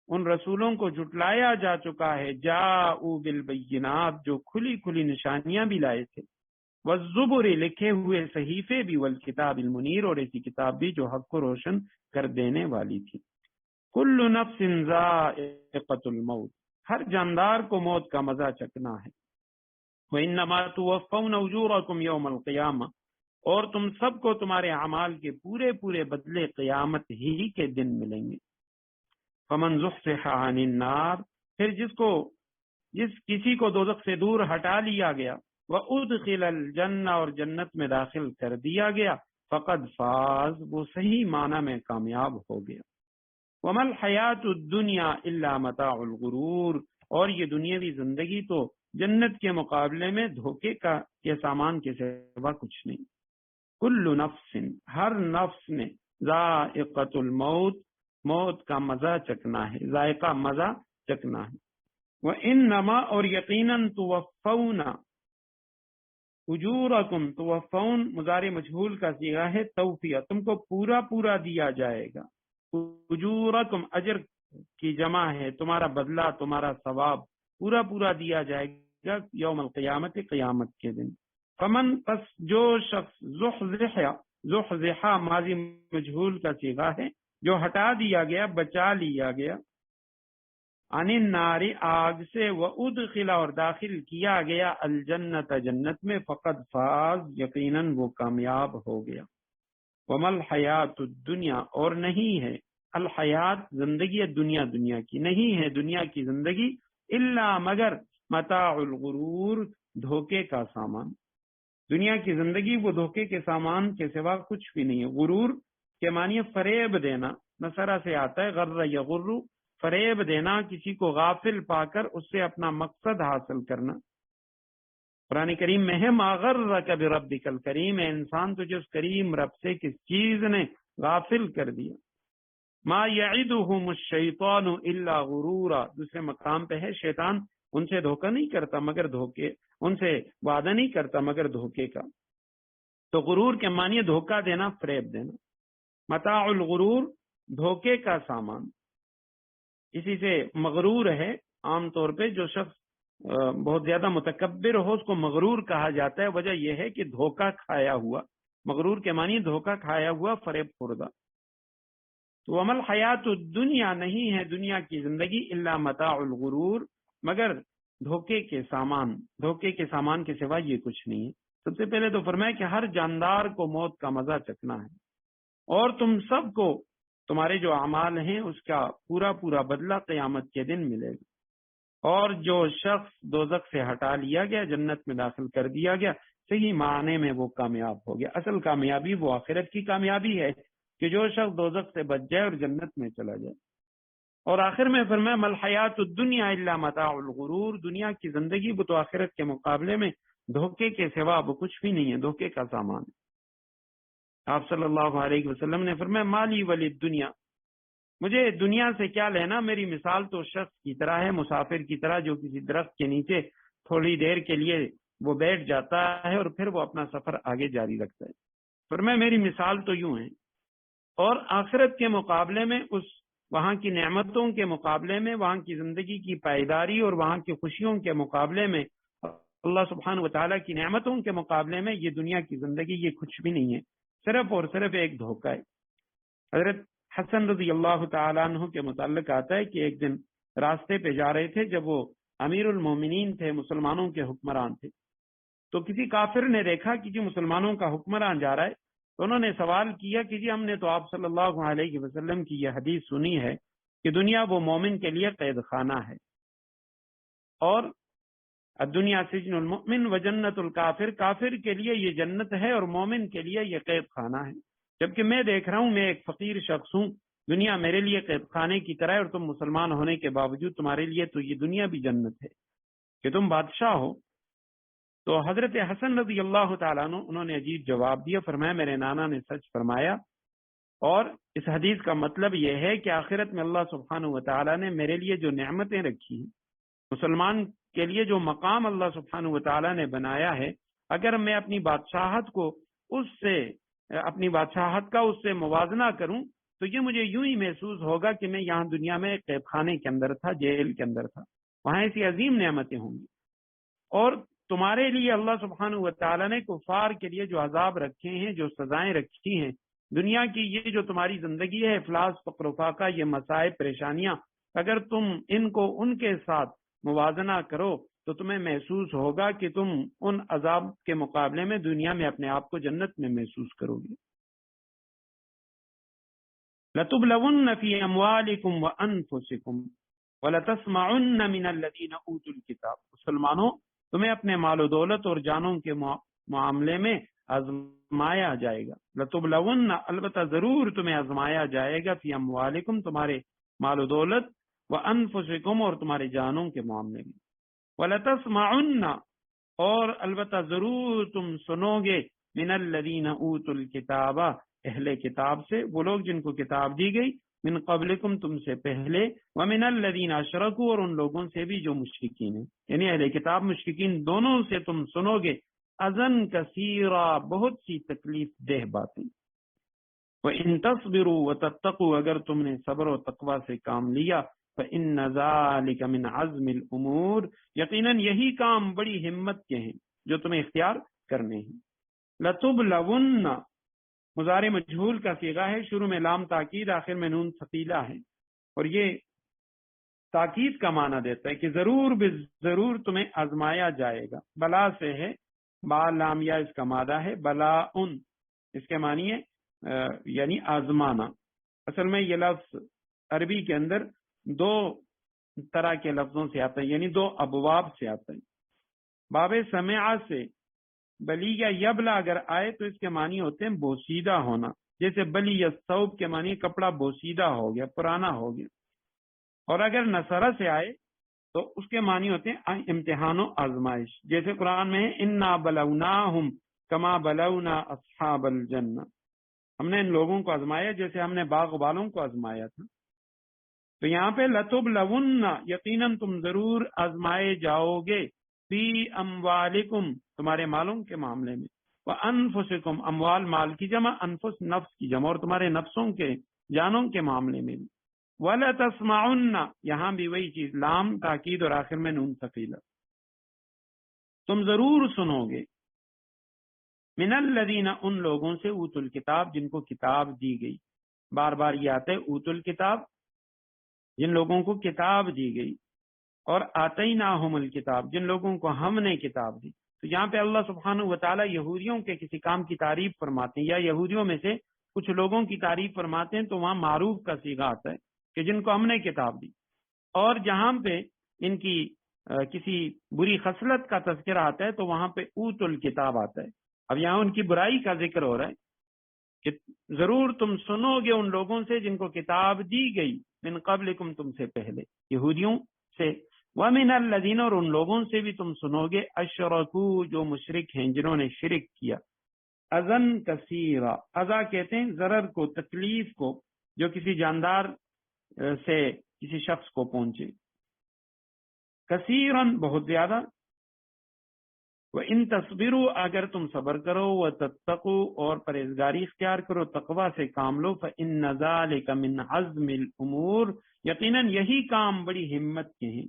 ان رسولوں کو جھٹلایا جا چکا ہے، جاءوا بالبینات، جو کھلی کھلی نشانیاں بھی لائے تھے، والزبر لکھے ہوئے صحیفے بھی، والکتاب المنیر اور ایسی کتاب بھی جو حق کو روشن کر دینے والی تھی۔ کل نفس ذائقۃ الموت، ہر جاندار کو موت کا مزہ چکھنا ہے۔ وَإِنَّمَا تُوَفَّوْنَ أُجُورَكُمْ يَوْمَ الْقِيَامَةِ، اور تم سب کو تمہارے اعمال کے پورے پورے بدلے قیامت ہی کے دن ملیں گے۔ فَمَنْ زُحْزِحَ عَنِ النَّارِ، پھر جس کسی کو دوزخ سے دور ہٹا لیا گیا، وَأُدْخِلَ الْجَنَّةَ، اور جنت میں داخل کر دیا گیا، فَقَدْ فَازَ، وہ صحیح معنی میں کامیاب ہو گیا۔ وَمَا الْحَيَاةُ الدُّنْيَا إِلَّا مَتَاعُ الْغُرُورِ، اور یہ دنیاوی زندگی تو جنت کے مقابلے میں دھوکے کے سامان کے سوا کچھ نہیں۔ کل نفس، ہر نفس نے، ذائقۃ الموت، موت کا مزہ چکنا ہے، ذائقہ مزہ چکنا ہے۔ وَإِنَّمَا، اور یقیناً، توفون اجورکم، توفون مضارع مجہول کا صیغہ ہے توفیہ، تم کو پورا پورا دیا جائے گا، اجورکم اجر کی جمع ہے، تمہارا بدلہ، تمہارا ثواب پورا پورا دیا جائے گا یوم القیامت، قیامت کے دن۔ فمن، پس جو شخص، زحزح ماضی مجہول کا صیغہ ہے، جو ہٹا دیا گیا، بچا لیا گیا، عن النار، آگ سے، وادخل، اور داخل کیا گیا، الجنت، جنت میں، فقد فاز، یقیناً وہ کامیاب ہو گیا۔ وما الحیات الدنیا، اور نہیں ہے، الحیات زندگی، دنیا دنیا کی نہیں ہے، دنیا کی زندگی، الا مگر، متاع الغرور، دھوکے کا سامان، دنیا کی زندگی وہ دھوکے کے سامان کے سوا کچھ بھی نہیں ہے۔ غرور کے معنی فریب دینا، نصرہ سے آتا ہے، غر یغر، فریب دینا، کسی کو غافل پا کر اس سے اپنا مقصد حاصل کرنا۔ قرآن کریم میں ہے، ما غرک بربک الکریم، انسان تجھے اس کریم رب سے کس چیز نے غافل کر دیا۔ ما یعدہم الشیطان الا غرورا، دوسرے مقام پہ ہے، شیطان ان سے دھوکہ نہیں کرتا مگر دھوکے، ان سے وعدہ نہیں کرتا مگر دھوکے کا۔ تو غرور کے معنی دھوکہ دینا، فریب دینا۔ متاع الغرور، دھوکے کا سامان، اسی سے مغرور ہے، عام طور پہ جو شخص بہت زیادہ متکبر ہو اس کو مغرور کہا جاتا ہے، وجہ یہ ہے کہ دھوکہ کھایا ہوا، مغرور کے معنی دھوکہ کھایا ہوا، فریب خوردہ۔ تو وما الحیات الدنیا، نہیں ہے دنیا کی زندگی، الا متاع الغرور، مگر دھوکے کے سامان، دھوکے کے سامان کے سوا یہ کچھ نہیں ہے۔ سب سے پہلے تو فرمایا کہ ہر جاندار کو موت کا مزہ چکھنا ہے، اور تم سب کو تمہارے جو اعمال ہیں اس کا پورا پورا بدلہ قیامت کے دن ملے گا۔ اور جو شخص دوزخ سے ہٹا لیا گیا، جنت میں داخل کر دیا گیا، صحیح معنی میں وہ کامیاب ہو گیا۔ اصل کامیابی وہ آخرت کی کامیابی ہے کہ جو شخص دوزخ سے بچ جائے اور جنت میں چلا جائے۔ اور آخر میں فرمایا مل حیات الدنیا الا متاع الغرور، دنیا کی زندگی وہ تو آخرت کے مقابلے میں دھوکے کے سوا وہ کچھ بھی نہیں ہے، دھوکے کا سامان ہے۔ آپ صلی اللہ علیہ وسلم نے فرمایا مالی ولی دنیا، مجھے دنیا سے کیا لینا، میری مثال تو شخص کی طرح ہے، مسافر کی طرح جو کسی درخت کے نیچے تھوڑی دیر کے لیے وہ بیٹھ جاتا ہے اور پھر وہ اپنا سفر آگے جاری رکھتا ہے۔ فرمایا میری مثال تو یوں ہے، اور آخرت کے مقابلے میں اس وہاں کی نعمتوں کے مقابلے میں، وہاں کی زندگی کی پائیداری اور وہاں کی خوشیوں کے مقابلے میں، اللہ سبحانہ وتعالیٰ کی نعمتوں کے مقابلے میں یہ دنیا کی زندگی یہ کچھ بھی نہیں ہے، صرف اور صرف ایک دھوکہ ہے۔ حضرت حسن رضی اللہ تعالیٰ عنہ کے متعلق آتا ہے کہ ایک دن راستے پہ جا رہے تھے، جب وہ امیر المومنین تھے، مسلمانوں کے حکمران تھے، تو کسی کافر نے دیکھا کہ جو مسلمانوں کا حکمران جا رہا ہے، تو انہوں نے سوال کیا کہ جی ہم نے تو آپ صلی اللہ علیہ وسلم کی یہ حدیث سنی ہے کہ دنیا وہ مومن کے لیے قید خانہ ہے، اور الدنیا سجن المؤمن و جنت الکافر، کافر کے لیے یہ جنت ہے اور مومن کے لیے یہ قید خانہ ہے، جبکہ میں دیکھ رہا ہوں میں ایک فقیر شخص ہوں، دنیا میرے لیے قید خانے کی طرح ہے، اور تم مسلمان ہونے کے باوجود تمہارے لیے تو یہ دنیا بھی جنت ہے کہ تم بادشاہ ہو۔ تو حضرت حسن رضی اللہ تعالیٰ عنہ انہوں نے عجیب جواب دیا، فرمایا میرے نانا نے سچ فرمایا، اور اس حدیث کا مطلب یہ ہے کہ آخرت میں اللہ سبحانہ وتعالیٰ نے میرے لیے جو نعمتیں رکھی ہیں، مسلمان کے لیے جو مقام اللہ سبحانہ وتعالیٰ نے بنایا ہے، اگر میں اپنی بادشاہت کا اس سے موازنہ کروں تو یہ مجھے یوں ہی محسوس ہوگا کہ میں یہاں دنیا میں قید خانے کے اندر تھا، جیل کے اندر تھا، وہاں ایسی عظیم نعمتیں ہوں گی۔ اور تمہارے لیے اللہ سبحانہ وتعالیٰ نے کفار کے لیے جو عذاب رکھے ہیں، جو سزائیں رکھی ہیں، دنیا کی یہ جو تمہاری زندگی ہے، افلاس فقر و فاقہ، یہ مسائب پریشانیاں، اگر تم ان کو ان کے ساتھ موازنہ کرو تو تمہیں محسوس ہوگا کہ تم ان عذاب کے مقابلے میں دنیا میں اپنے آپ کو جنت میں محسوس کرو گے۔ لَتُبْلَوُنَّ فِي أَمْوَالِكُمْ وَأَنفُسِكُمْ وَلَتَسْمَعُنَّ مِنَ الَّذِينَ أُوتُوا الْكِتَابَ، مسلمانوں تمہیں اپنے مال و دولت اور جانوں کے معاملے میں آزمایا جائے گا۔ لَتُبْلَوُنَّ، البتہ ضرور تمہیں آزمایا جائے گا، فی اموالکم، تمہارے مال و دولت، وانفسکم، اور تمہارے جانوں کے معاملے میں، وَلَتَسْمَعُنَّ، اور البتہ ضرور تم سنو گے، من الذین اوتوا الکتاب، اہل کتاب سے، وہ لوگ جن کو کتاب دی گئی، من قبلکم، تم سے پہلے، ومن الذین اشرکوا، اور ان لوگوں سے بھی جو مشرکین ہیں، یعنی اہل کتاب مشرکین دونوں سے تم سنو گے، اذن کثیرا، بہت سی تکلیف دہ باتیں، وَإِن تَصْبِرُوا وَتَتَّقُوا، اگر تم نے صبر و تقوی سے کام لیا، فَإِنَّ ذَلِكَ مِنْ عَزْمِ الْأُمُورِ، یقیناً یہی کام بڑی ہمت کے ہیں جو تمہیں اختیار کرنے ہیں۔ لَتُبْلَوُنَّ، مضارع مجہول کا صیغہ ہے، شروع میں لام تاکید، آخر میں نون ثقیلہ ہے، اور یہ تاکید کا معنی دیتا ہے کہ ضرور ضرور تمہیں آزمایا جائے گا۔ بلا سے ہے، با لامیہ اس کا مادہ ہے، بلا ان، اس کے معنی ہے یعنی آزمانا۔ اصل میں یہ لفظ عربی کے اندر دو طرح کے لفظوں سے آتا ہے، یعنی دو ابواب سے آتا ہے۔ باب سمع سے بلی یا یبلا اگر آئے تو اس کے معنی ہوتے ہیں بوسیدہ ہونا، جیسے بلی یا ثوب کے معنی کپڑا بوسیدہ ہو گیا، پرانا ہو گیا۔ اور اگر نصرہ سے آئے تو اس کے معنی ہوتے ہیں امتحان و آزمائش، جیسے قرآن میں ہے انا بلوناہم کما بلونا اصحاب الجنہ، ہم نے ان لوگوں کو آزمایا جیسے ہم نے باغ والوں کو آزمایا تھا۔ تو یہاں پہ لتبلون، یقیناً تم ضرور آزمائے جاؤ گے، فی اموالکم، تمہارے مالوں کے معاملے میں، وانفسکم، اموال مال کی جمع، انفس نفس کی جمع، اور تمہارے نفسوں کے جانوں کے معاملے میں بھی۔ وَلَتَسْمَعُنَّ، یہاں بھی وہی چیز، لام تاکید اور آخر میں نون ثقیلہ، تم ضرور سنو گے، من الذین، ان لوگوں سے، اوتوا الکتاب، جن کو کتاب دی گئی، بار بار یہ آتا ہے اوتوا الکتاب، جن لوگوں کو کتاب دی گئی، اور آتیناہم الکتاب، جن لوگوں کو ہم نے کتاب دی۔ تو یہاں پہ اللہ سبحانہ وتعالیٰ یہودیوں کے کسی کام کی تعریف فرماتے ہیں، یا یہودیوں میں سے کچھ لوگوں کی تعریف فرماتے ہیں، تو وہاں معروف کا صیغہ آتا ہے کہ جن کو ہم نے کتاب دی، اور جہاں پہ ان کی کسی بری خصلت کا تذکرہ آتا ہے تو وہاں پہ اوت الکتاب آتا ہے. اب یہاں ان کی برائی کا ذکر ہو رہا ہے کہ ضرور تم سنو گے ان لوگوں سے جن کو کتاب دی گئی من قبلکم تم سے پہلے یہودیوں سے, ومن الذین اور ان لوگوں سے بھی تم سنو گے اشرکو جو مشرک ہیں جنہوں نے شرک کیا. اذن کثیرا, اذا کہتے ہیں ضرر کو, تکلیف کو جو کسی جاندار سے کسی شخص کو پہنچے. کثیرن بہت زیادہ. وَإِن تَصْبِرُوا اگر تم صبر کرو, وَتَتَّقُوا اور پرہیزگاری اختیار کرو, تقوی سے کام لو, فَإِنَّ ذَلِكَ مِنْ عَزْمِ الْأُمُورِ یقیناً یہی کام بڑی ہمت کے ہیں.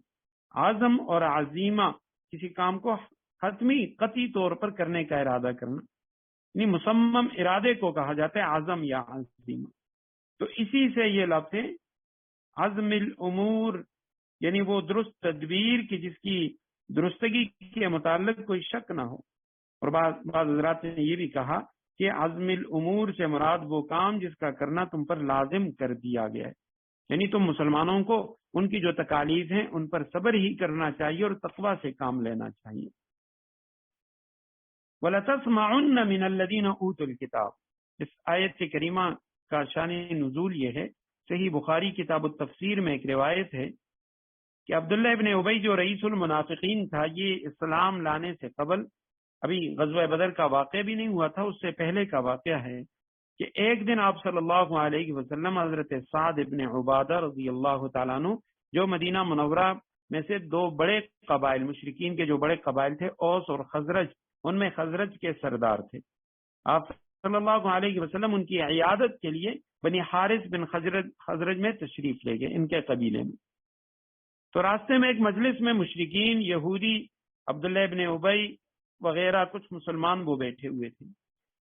عزم اور عزیمہ کسی کام کو حتمی قطعی طور پر کرنے کا ارادہ کرنا, یعنی مصمم ارادے کو کہا جاتا ہے عزم یا عزیمہ. تو اسی سے یہ لفظ ہے عزم الامور, یعنی وہ درست تدبیر کی جس کی درستگی کے متعلق کوئی شک نہ ہو. اور بعض حضرات نے یہ بھی کہا کہ عزم الامور سے مراد وہ کام جس کا کرنا تم پر لازم کر دیا گیا ہے, یعنی تم مسلمانوں کو ان کی جو تکالیف ہیں ان پر صبر ہی کرنا چاہیے اور تقوی سے کام لینا چاہیے. وَلَتَسْمَعُنَّ مِنَ الَّذِينَ أُوتُوا الْكِتَابَ, اس آیت کے کریمہ کا شان نزول یہ ہے, صحیح بخاری کتاب التفسیر میں ایک روایت ہے کہ عبداللہ ابن ابی جو رئیس المنافقین تھا, یہ اسلام لانے سے قبل, ابھی غزوہ بدر کا واقعہ بھی نہیں ہوا تھا, اس سے پہلے کا واقعہ ہے کہ ایک دن آپ صلی اللہ علیہ وسلم حضرت سعد ابن عبادہ رضی اللہ تعالیٰ عنہ جو مدینہ منورہ میں سے دو بڑے قبائل, مشرکین کے جو بڑے قبائل تھے اوس اور خزرج, ان میں خزرج کے سردار تھے, آپ صلی اللہ علیہ وسلم ان کی عیادت کے لیے بنی حارث بن خزرج میں تشریف لے گئے, ان کے قبیلے میں. تو راستے میں ایک مجلس میں مشرکین, یہودی, عبداللہ ابن ابی وغیرہ کچھ مسلمان وہ بیٹھے ہوئے تھے.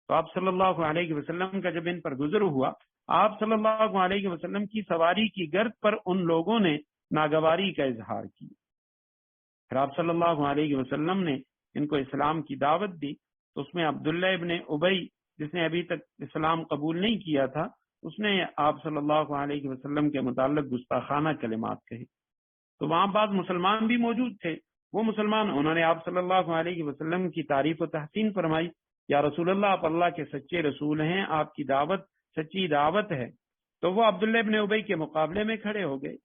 تو آپ صلی اللہ علیہ وسلم کا جب ان پر گزر ہوا, آپ صلی اللہ علیہ وسلم کی سواری کی گرد پر ان لوگوں نے ناگواری کا اظہار کیا. پھر آپ صلی اللہ علیہ وسلم نے ان کو اسلام کی دعوت دی, تو اس میں عبداللہ ابن ابی جس نے ابھی تک اسلام قبول نہیں کیا تھا, اس نے آپ صلی اللہ علیہ وسلم کے متعلق گستاخانہ کلمات کہے. تو وہاں بعض مسلمان بھی موجود تھے, وہ مسلمان انہوں نے آپ صلی اللہ علیہ وسلم کی تعریف و تحسین فرمائی, یا رسول اللہ آپ اللہ کے سچے رسول ہیں, آپ کی دعوت سچی دعوت ہے. تو وہ عبداللہ ابن ابی کے مقابلے میں کھڑے ہو گئے.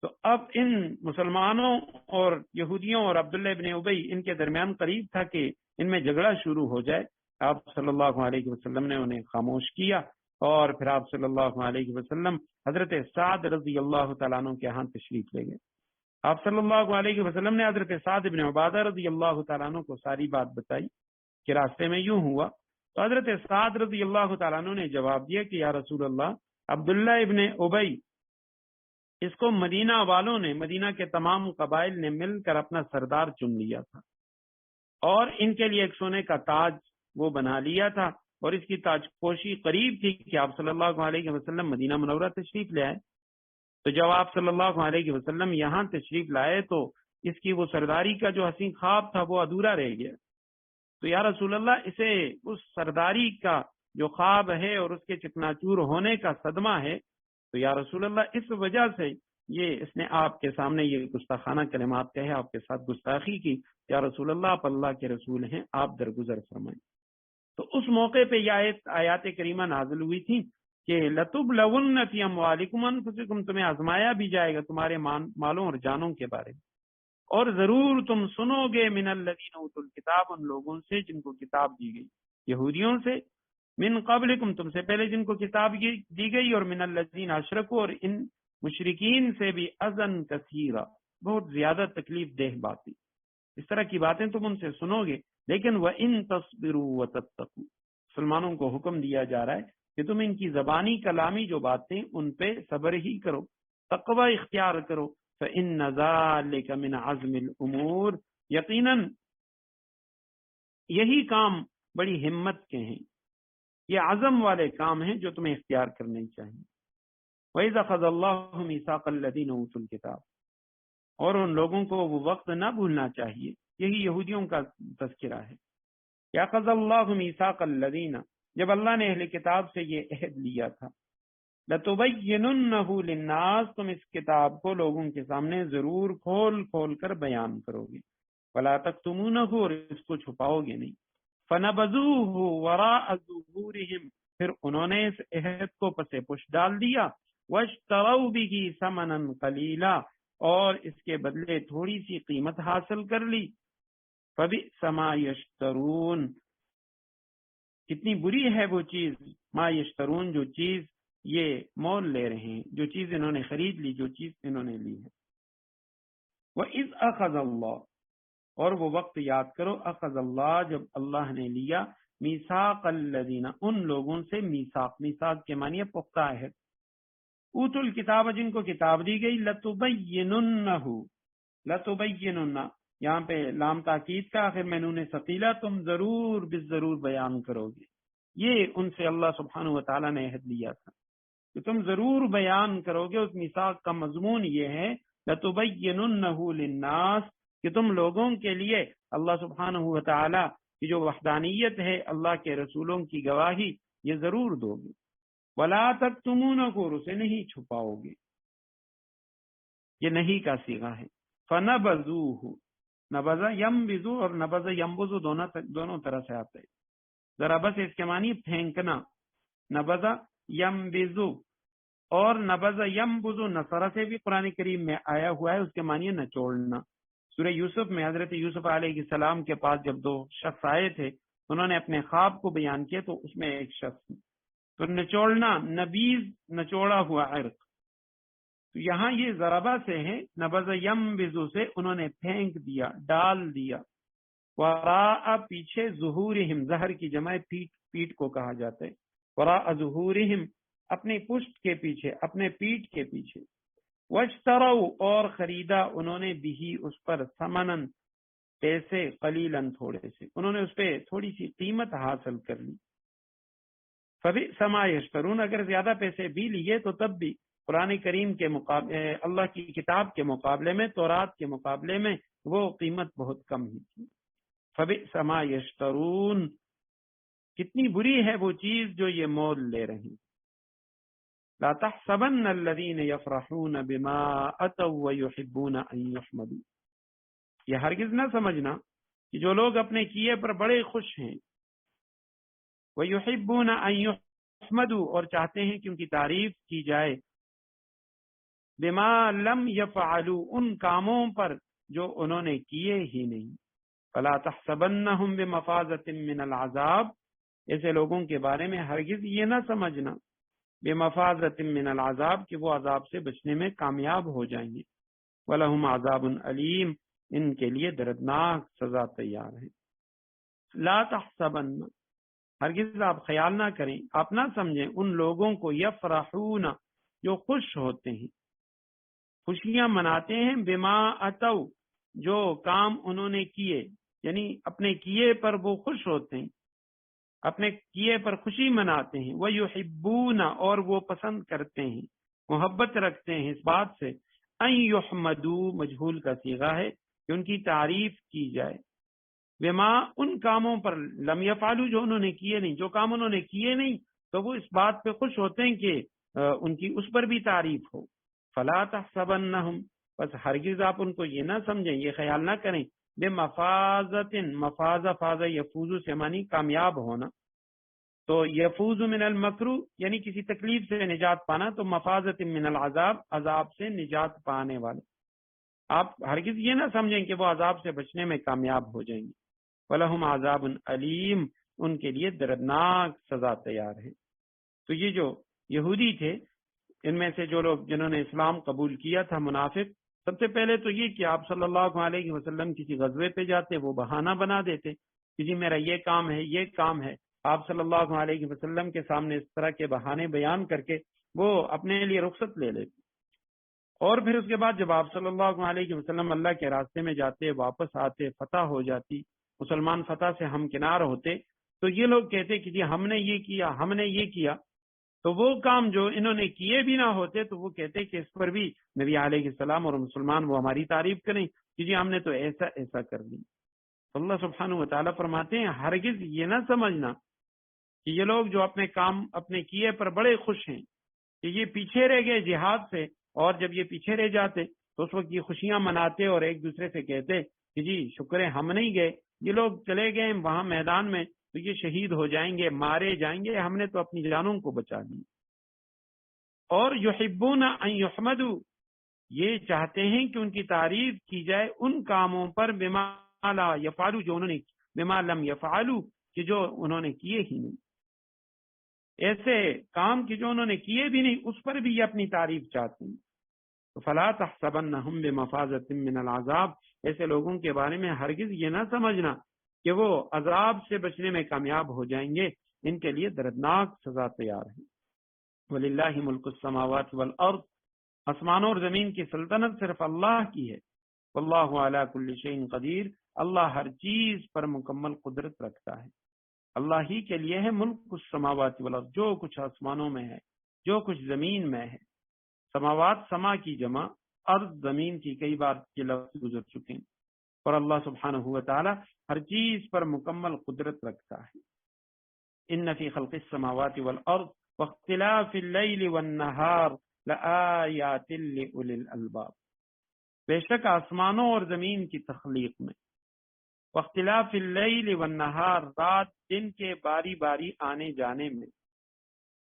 تو اب ان مسلمانوں اور یہودیوں اور عبداللہ ابن ابی ان کے درمیان قریب تھا کہ ان میں جھگڑا شروع ہو جائے. آپ صلی اللہ علیہ وسلم نے انہیں خاموش کیا, اور پھر آپ صلی اللہ علیہ وسلم حضرت سعد رضی اللہ تعالیٰ عنہ کے ہاں تشریف لے گئے. آپ صلی اللہ علیہ وسلم نے حضرت سعد ابن عبادہ رضی اللہ تعالیٰ عنہ کو ساری بات بتائی کہ راستے میں یوں ہوا. تو حضرت سعد رضی اللہ تعالیٰ عنہ نے جواب دیا کہ یا رسول اللہ, عبداللہ ابن ابی اس کو مدینہ والوں نے, مدینہ کے تمام قبائل نے مل کر اپنا سردار چن لیا تھا, اور ان کے لیے ایک سونے کا تاج وہ بنا لیا تھا, اور اس کی تاج پوشی قریب تھی کہ آپ صلی اللہ علیہ وسلم مدینہ منورہ تشریف لے آئے. تو جب آپ صلی اللہ علیہ وسلم یہاں تشریف لائے تو اس کی وہ سرداری کا جو حسین خواب تھا وہ ادھورا رہ گیا. تو یا رسول اللہ, اسے اس سرداری کا جو خواب ہے اور اس کے چکناچور ہونے کا صدمہ ہے, تو یا رسول اللہ اس وجہ سے یہ اس نے آپ کے سامنے یہ گستاخانہ کلمات کہے, آپ کے ساتھ گستاخی کی. یا رسول اللہ, آپ اللہ کے رسول ہیں, آپ درگزر فرمائیں. تو اس موقع پہ یہ آیات کریمہ نازل ہوئی تھی کہ لَتُبْلَوُنَّ فِي أَمْوَالِكُمْ وَأَنفُسِكُمْ, تمہیں آزمایا بھی جائے گا تمہارے مالوں اور جانوں کے بارے میں, اور ضرور تم سنو گے من الذین اوتوا الکتاب, ان لوگوں سے جن کو کتاب دی گئی, یہودیوں سے, من قبلکم تم سے پہلے جن کو کتاب دی گئی, اور من الذین اشرکوا, اور ان مشرکین سے بھی اذًا کثیرا, بہت زیادہ تکلیف دہ باتیں. اس طرح کی باتیں تم ان سے سنو گے, لیکن وَإِن تَصْبِرُوا وَتَتَّقُوا, مسلمانوں کو حکم دیا جا رہا ہے کہ تم ان کی زبانی کلامی جو باتیں ان پہ صبر ہی کرو, تقوی اختیار کرو. فَإِنَّ ذَلِكَ مِنْ عَزْمِ الْأُمُورِ, یقیناً یہی کام بڑی ہمت کے ہیں, یہ عزم والے کام ہیں جو تمہیں اختیار کرنے چاہیے. وَإِذَا أَخَذَ اللَّهُ مِيثَاقَ الَّذِينَ أُوتُوا الْكِتَابَ, اور ان لوگوں کو وہ وقت نہ بھولنا چاہیے, یہی یہودیوں کا تذکرہ ہے. یَأْخَذَ اللَّهُ مِيثَاقَ الَّذِينَ, جب اللہ نے اہل کتاب سے یہ عہد لیا تھا, لَتُبَيِّنُنَّهُ لِلنَّاسِ، تم اس کتاب کو لوگوں کے سامنے ضرور کھول کھول کر بیان کرو گے، وَلَا تَكْتُمُونَهُ، اور اس کو چھپاؤ گے نہیں، فَنَبَذُوهُ وَرَاءَ ظُهُورِهِمْ، پھر انہوں نے اس عہد کو پس پش ڈال دیا، وَاشْتَرَوْا بِهِ ثَمَنًا قَلِيلًا، اور اس کے بدلے تھوڑی سی قیمت حاصل کر لی، فَبِئْسَ مَا يَشْتَرُونَ، کتنی بری ہے وہ چیز، ما یشترون، جو چیز یہ مول لے رہے ہیں، جو چیز انہوں نے خرید لی، جو چیز انہوں نے لی ہے۔ وَإِذْ أَخَذَ اللَّهُ، اور وہ وقت یاد کرو، اخذ اللہ، جب اللہ نے لیا، میثاق الذین، ان لوگوں سے میثاق، میثاق کے معنی ہے پختہ عہد، اوتوا الکتاب، جن کو کتاب دی گئی، لتبیننہ، لتبیننہ، یہاں پہ لام تاکید کا، آخر میں نون ثقیلہ، تم ضرور بالضرور بیان کرو گے، یہ ان سے اللہ سبحانہ و تعالیٰ نے عہد لیا تھا کہ تم ضرور بیان کرو گے۔ اس میثاق کا مضمون یہ ہے لَتُبَيِّنُنَّهُ لِلنَّاسِ، کہ تم لوگوں کے لیے اللہ سبحانہ و تعالیٰ کی جو وحدانیت ہے، اللہ کے رسولوں کی گواہی، یہ ضرور دو گے، وَلَا تَكْتُمُونَهُ، اور اسے نہیں چھپاؤ گے، یہ نہیں کا صیغہ ہے۔ فَنَبَذُوهُ، نبذ ينبذ اور نبذ ينبذ دونوں طرح سے آتے ہیں، ذرا بس اس کے معنی پھینکنا، نبذ ينبذ، اور نبذ ينبذ نصر سے بھی قرآن کریم میں آیا ہوا ہے، اس کے معنی نچوڑنا۔ سورہ یوسف میں حضرت یوسف علیہ السلام کے پاس جب دو شخص آئے تھے، انہوں نے اپنے خواب کو بیان کیا، تو اس میں ایک شخص، تو نچوڑنا، نبیذ نچوڑا ہوا عرق، تو یہاں یہ ضربہ سے ہے، نبذ ينبذ سے انہوں نے پھینک دیا، ڈال دیا، وراء پیچھے، ظہورہم، زہر کی جمع پیٹ، پیٹ کو کہا جاتا ہے، وراء ظہورہم، اپنی پشت کے پیچھے، اپنے پیٹ کے پیچھے، واشتروا، اور خریدا انہوں نے بھی اس پر، ثمنن، پیسے، قلیلاً، تھوڑے سے، انہوں نے اس پہ تھوڑی سی قیمت حاصل کر لی، فبئس ما یشترون، اگر زیادہ پیسے بھی لیے تو تب بھی قرآن کریم کے مقابلے، اللہ کی کتاب کے مقابلے میں، تورات کے مقابلے میں وہ قیمت بہت کم ہی تھی۔ فبئس ما یشترون، کتنی بری ہے وہ چیز جو یہ مول لے رہے ہیں۔ لا تحسبن الذین یفرحون بما اتوا ویحبون ان یحمدوا، یہ ہرگز نہ سمجھنا کہ جو لوگ اپنے کیے پر بڑے خوش ہیں، ویحبون ان یحمدوا، اور چاہتے ہیں کہ ان کی تعریف کی جائے، بما لم یفعلوا، ان کاموں پر جو انہوں نے کیے ہی نہیں، فلا تحسبنہم بمفازۃ من العذاب، ایسے لوگوں کے بارے میں ہرگز یہ نہ سمجھنا، بمفازۃ من العذاب، کہ وہ عذاب سے بچنے میں کامیاب ہو جائیں گے، وَلَهُمْ عَذَابٌ علیم، ان کے لیے دردناک سزا تیار ہے۔ لا تحسبن، ہرگز آپ خیال نہ کریں، آپ نہ سمجھیں ان لوگوں کو، یفرحون، جو خوش ہوتے ہیں، خوشیاں مناتے ہیں، بما اتوا، جو کام انہوں نے کیے، یعنی اپنے کیے پر وہ خوش ہوتے ہیں، اپنے کیے پر خوشی مناتے ہیں، وَيُحِبُّونَ، اور وہ پسند کرتے ہیں، محبت رکھتے ہیں اس بات سے، ان یحمدوا، مجہول کا صیغہ ہے کہ ان کی تعریف کی جائے، بما، ان کاموں پر، لم یفعلوا، جو انہوں نے کیے نہیں، جو کام انہوں نے کیے نہیں تو وہ اس بات پہ خوش ہوتے ہیں کہ ان کی اس پر بھی تعریف ہو۔ فلا تحسبنہم، بس ہرگز آپ ان کو یہ نہ سمجھیں، یہ خیال نہ کریں، بمفازۃ، مفازہ، فازہ یفوز سے معنی کامیاب ہونا، تو یفوز من المکروہ یعنی کسی تکلیف سے نجات پانا، تو مفازۃ من العذاب، عذاب سے نجات پانے والے، آپ ہرگز یہ نہ سمجھیں کہ وہ عذاب سے بچنے میں کامیاب ہو جائیں گے۔ وَلَهُمْ عَذَابٌ علیم، ان کے لیے دردناک سزا تیار ہے۔ تو یہ جو یہودی تھے، ان میں سے جو لوگ جنہوں نے اسلام قبول کیا تھا، منافق، سب سے پہلے تو یہ کہ آپ صلی اللہ علیہ وسلم کسی غزوے پہ جاتے، وہ بہانہ بنا دیتے کہ جی میرا یہ کام ہے، یہ کام ہے، آپ صلی اللہ علیہ وسلم کے سامنے اس طرح کے بہانے بیان کر کے وہ اپنے لیے رخصت لے لیتے، اور پھر اس کے بعد جب آپ صلی اللہ علیہ وسلم اللہ کے راستے میں جاتے، واپس آتے، فتح ہو جاتی، مسلمان فتح سے ہمکنار ہوتے، تو یہ لوگ کہتے کہ جی ہم نے یہ کیا، ہم نے یہ کیا، تو وہ کام جو انہوں نے کیے بھی نہ ہوتے تو وہ کہتے کہ اس پر بھی نبی علیہ السلام اور مسلمان وہ ہماری تعریف کریں کہ جی ہم نے تو ایسا ایسا کر دی۔ اللہ سبحانہ و تعالیٰ فرماتے ہیں ہرگز یہ نہ سمجھنا کہ یہ لوگ جو اپنے کام اپنے کیے پر بڑے خوش ہیں، کہ یہ پیچھے رہ گئے جہاد سے، اور جب یہ پیچھے رہ جاتے تو اس وقت یہ خوشیاں مناتے اور ایک دوسرے سے کہتے کہ جی شکر ہے ہم نہیں گئے، یہ لوگ چلے گئے وہاں میدان میں تو یہ شہید ہو جائیں گے، مارے جائیں گے، ہم نے تو اپنی جانوں کو بچا لی۔ اور یحبون ان یحمدوا، یہ چاہتے ہیں کہ ان کی تعریف کی جائے ان کاموں پر بما لا یفعلوا، جو انہوں نے بما لم یفعلوا، کہ جو انہوں نے کیے ہی نہیں، ایسے کام کی جو انہوں نے کیے بھی نہیں اس پر بھی یہ اپنی تعریف چاہتے ہیں۔ تو فلا تحسبنہم بمفازۃ من العذاب، ایسے لوگوں کے بارے میں ہرگز یہ نہ سمجھنا کہ وہ عذاب سے بچنے میں کامیاب ہو جائیں گے، ان کے لیے دردناک سزا تیار ہے۔ وَلِلَّهِ مُلْكُ السَّمَاوَاتِ وَالْأَرْضِ، آسمانوں اور زمین کی سلطنت صرف اللہ کی ہے۔ واللہ علی کل شیء قدیر، اللہ ہر چیز پر مکمل قدرت رکھتا ہے۔ اللہ ہی کے لیے ہے ملک السماوات والارض، جو کچھ آسمانوں میں ہے، جو کچھ زمین میں ہے۔ سماوات سما کی جمع، ارض زمین کی کئی بار یہ لفظ گزر چکے ہیں، اور اللہ سبحانہ و تعالی ہر چیز پر مکمل قدرت رکھتا ہے۔ ان فی خلق السماوات والارض واختلاف اللیل والنہار لآیات لأولی الالباب، بے شک آسمانوں اور زمین کی تخلیق میں، واختلاف اللیل والنہار، رات دن کے باری باری آنے جانے میں،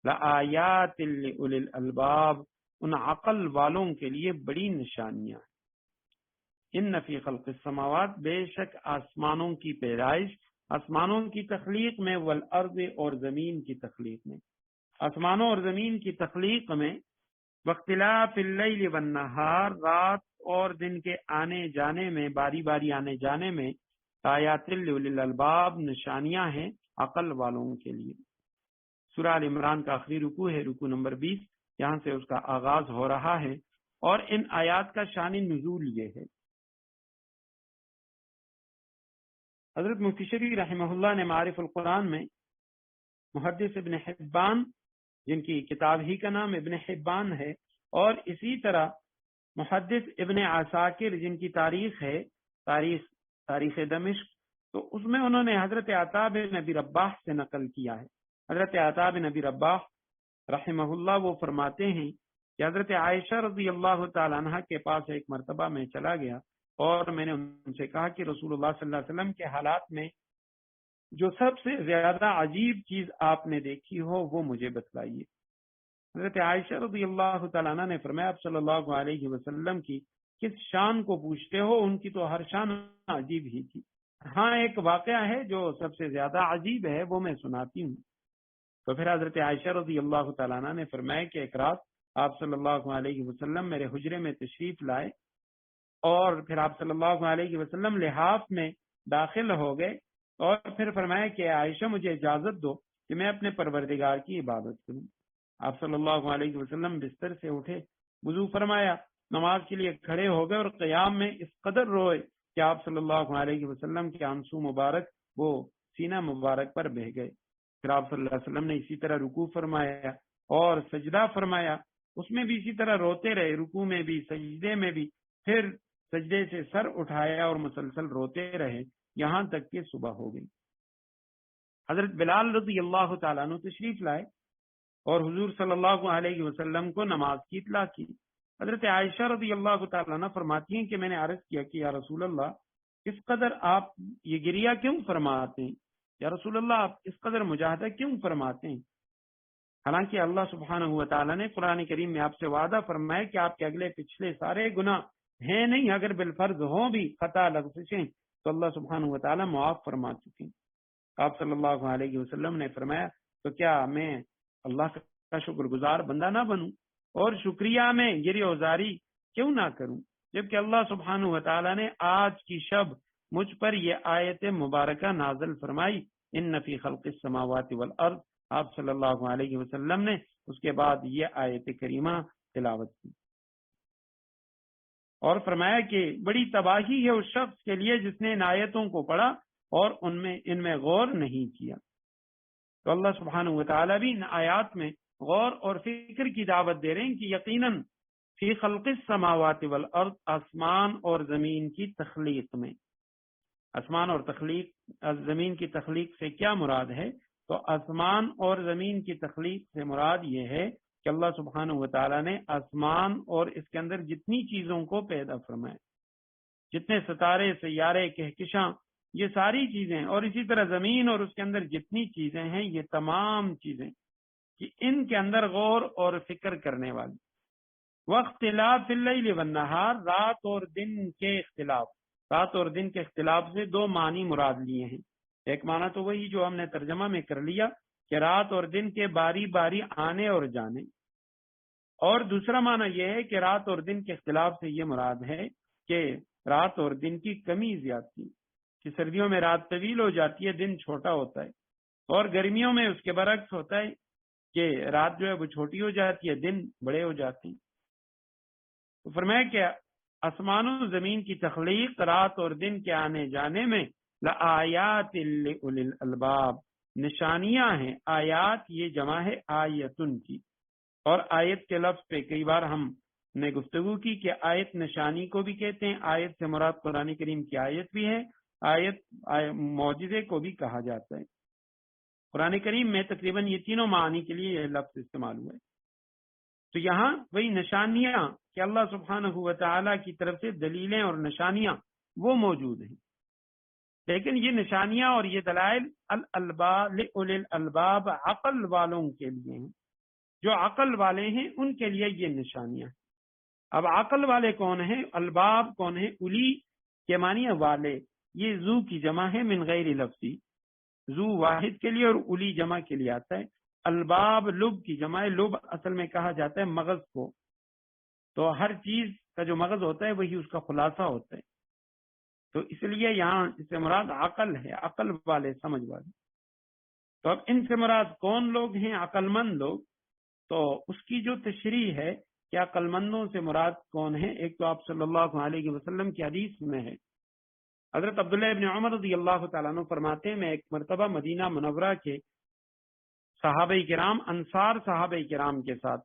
لآیات لأولی الالباب، ان عقل والوں کے لیے بڑی نشانیاں ہیں۔ ان فی خلق السماوات، بے شک آسمانوں کی پیدائش، آسمانوں کی تخلیق میں، والارض اور زمین کی تخلیق میں، آسمانوں اور زمین کی تخلیق میں، واختلاف اللیل والنہار، رات اور دن کے آنے جانے میں، باری باری آنے جانے میں، آیات لأولی الالباب، نشانیاں ہیں عقل والوں کے لیے۔ سورہ آل عمران کا آخری رکوع ہے، رکوع نمبر 20، یہاں سے اس کا آغاز ہو رہا ہے، اور ان آیات کا شان نزول یہ ہے۔ حضرت مفتی شفیع رحمہ اللہ نے معارف القرآن میں محدث ابن حبان، جن کی کتاب ہی کا نام ابن حبان ہے، اور اسی طرح محدث ابن عساکر جن کی تاریخ ہے، تاریخ دمشق، تو اس میں انہوں نے حضرت عطا بن ابی رباح سے نقل کیا ہے۔ حضرت عطا بن ابی رباح رحمہ اللہ وہ فرماتے ہیں کہ حضرت عائشہ رضی اللہ تعالیٰ عنہ کے پاس ایک مرتبہ میں چلا گیا، اور میں نے ان سے کہا کہ رسول اللہ صلی اللہ علیہ وسلم کے حالات میں جو سب سے زیادہ عجیب چیز آپ نے دیکھی ہو وہ مجھے بتلائیے۔ حضرت عائشہ رضی اللہ تعالیٰ عنہ نے فرمایا آپ صلی اللہ علیہ وسلم کی کس شان کو پوچھتے ہو، ان کی تو ہر شان عجیب ہی تھی۔ ہاں ایک واقعہ ہے جو سب سے زیادہ عجیب ہے، وہ میں سناتی ہوں۔ تو پھر حضرت عائشہ رضی اللہ تعالیٰ عنہ نے فرمایا کہ ایک رات آپ صلی اللہ علیہ وسلم میرے حجرے میں تشریف لائے، اور پھر آپ صلی اللہ علیہ وسلم لحاف میں داخل ہو گئے، اور پھر فرمایا کہ عائشہ مجھے اجازت دو کہ میں اپنے پروردگار کی عبادت کروں۔ آپ صلی اللہ علیہ وسلم بستر سے اٹھے، وضو فرمایا، نماز کے لیے کھڑے ہو گئے، اور قیام میں اس قدر روئے کہ آپ صلی اللہ علیہ وسلم کے آنسو مبارک وہ سینہ مبارک پر بہہ گئے۔ پھر آپ صلی اللہ علیہ وسلم نے اسی طرح رکوع فرمایا اور سجدہ فرمایا، اس میں بھی اسی طرح روتے رہے، رکوع میں بھی سجدے میں بھی، پھر سجدے سے سر اٹھایا اور مسلسل روتے رہے یہاں تک کہ صبح ہو گئی۔ حضرت بلال رضی اللہ تعالیٰ عنہ تشریف لائے اور حضور صلی اللہ علیہ وسلم کو نماز کی اطلاع کی۔ حضرت عائشہ رضی اللہ تعالیٰ عنہ فرماتی ہیں کہ میں نے عرض کیا کہ یا رسول اللہ اس قدر آپ یہ گریہ کیوں فرماتے ہیں، یا رسول اللہ آپ اس قدر مجاہدہ کیوں فرماتے ہیں؟ حالانکہ اللہ سبحانہ و تعالیٰ نے قرآن کریم میں آپ سے وعدہ فرمایا کہ آپ کے اگلے پچھلے سارے گناہ ہیں نہیں، اگر بالفرض ہوں بھی خطا لغزشیں تو اللہ سبحانہ و تعالیٰ معاف فرما چکے ہیں۔ آپ صلی اللہ علیہ وسلم نے فرمایا تو کیا میں اللہ کا شکر گزار بندہ نہ بنوں اور شکریہ میں گریہ وزاری کیوں نہ کروں، جبکہ اللہ سبحانہ و تعالیٰ نے آج کی شب مجھ پر یہ آیت مبارکہ نازل فرمائی، ان فی خلق السماوات والارض۔ آپ صلی اللہ علیہ وسلم نے اس کے بعد یہ آیت کریمہ تلاوت کی اور فرمایا کہ بڑی تباہی ہے اس شخص کے لیے جس نے ان آیتوں کو پڑھا اور ان میں غور نہیں کیا۔ تو اللہ سبحانہ و تعالیٰ بھی ان آیات میں غور اور فکر کی دعوت دے رہے ہیں کہ یقیناً فی خلق السماوات والارض، آسمان اور زمین کی تخلیق میں، آسمان اور زمین کی تخلیق سے کیا مراد ہے؟ تو آسمان اور زمین کی تخلیق سے مراد یہ ہے کہ اللہ سبحانہ و تعالیٰ نے آسمان اور اس کے اندر جتنی چیزوں کو پیدا فرمایا، جتنے ستارے، سیارے، کہکشاں، یہ ساری چیزیں، اور اسی طرح زمین اور اس کے اندر جتنی چیزیں ہیں، یہ تمام چیزیں کہ ان کے اندر غور اور فکر کرنے والی. واختلاف اللیل والنہار، رات اور دن کے اختلاف. رات اور دن کے اختلاف سے دو معنی مراد لیے ہیں. ایک معنی تو وہی جو ہم نے ترجمہ میں کر لیا کہ رات اور دن کے باری باری آنے اور جانے، اور دوسرا معنی یہ ہے کہ رات اور دن کے اختلاف سے یہ مراد ہے کہ رات اور دن کی کمی زیادتی، کہ سردیوں میں رات طویل ہو جاتی ہے، دن چھوٹا ہوتا ہے، اور گرمیوں میں اس کے برعکس ہوتا ہے کہ رات جو ہے وہ چھوٹی ہو جاتی ہے، دن بڑے ہو جاتے ہیں. تو فرمایا کہ آسمان و زمین کی تخلیق، رات اور دن کے آنے جانے میں لآیات لأولی الالباب، نشانیاں ہیں. آیات یہ جمع ہے آیتن کی، اور آیت کے لفظ پہ کئی بار ہم نے گفتگو کی کہ آیت نشانی کو بھی کہتے ہیں. آیت سے مراد قرآن کریم کی آیت بھی ہے، آیت معجزے کو بھی کہا جاتا ہے. قرآن کریم میں تقریباً یہ تینوں معنی کے لیے یہ لفظ استعمال ہوا ہے. تو یہاں وہی نشانیاں کہ اللہ سبحانہ و تعالیٰ کی طرف سے دلیلیں اور نشانیاں وہ موجود ہیں، لیکن یہ نشانیاں اور یہ دلائل لأولی الالباب، عقل والوں کے لیے ہیں. جو عقل والے ہیں ان کے لیے یہ نشانیاں. اب عقل والے کون ہیں؟ الباب کون ہیں؟ اولی کے معنی ہے والے، یہ ذو کی جمع ہے من غیر لفظی، ذو واحد کے لیے اور اولی جمع کے لیے آتا ہے. الباب لب کی جمع ہے، لب اصل میں کہا جاتا ہے مغز کو، تو ہر چیز کا جو مغز ہوتا ہے وہی اس کا خلاصہ ہوتا ہے. تو اس لیے یہاں اس سے مراد عقل ہے، عقل والے، سمجھ والے. تو اب ان سے مراد کون لوگ ہیں؟ عقل مند لوگ. تو اس کی جو تشریح ہے کہ عقل مندوں سے مراد کون ہے، ایک تو آپ صلی اللہ علیہ وسلم کی حدیث میں ہے. حضرت عبداللہ ابن عمر رضی اللہ تعالیٰ عنہ فرماتے ہیں، میں ایک مرتبہ مدینہ منورہ کے صحابہ کرام، انصار صحابہ کرام کے ساتھ،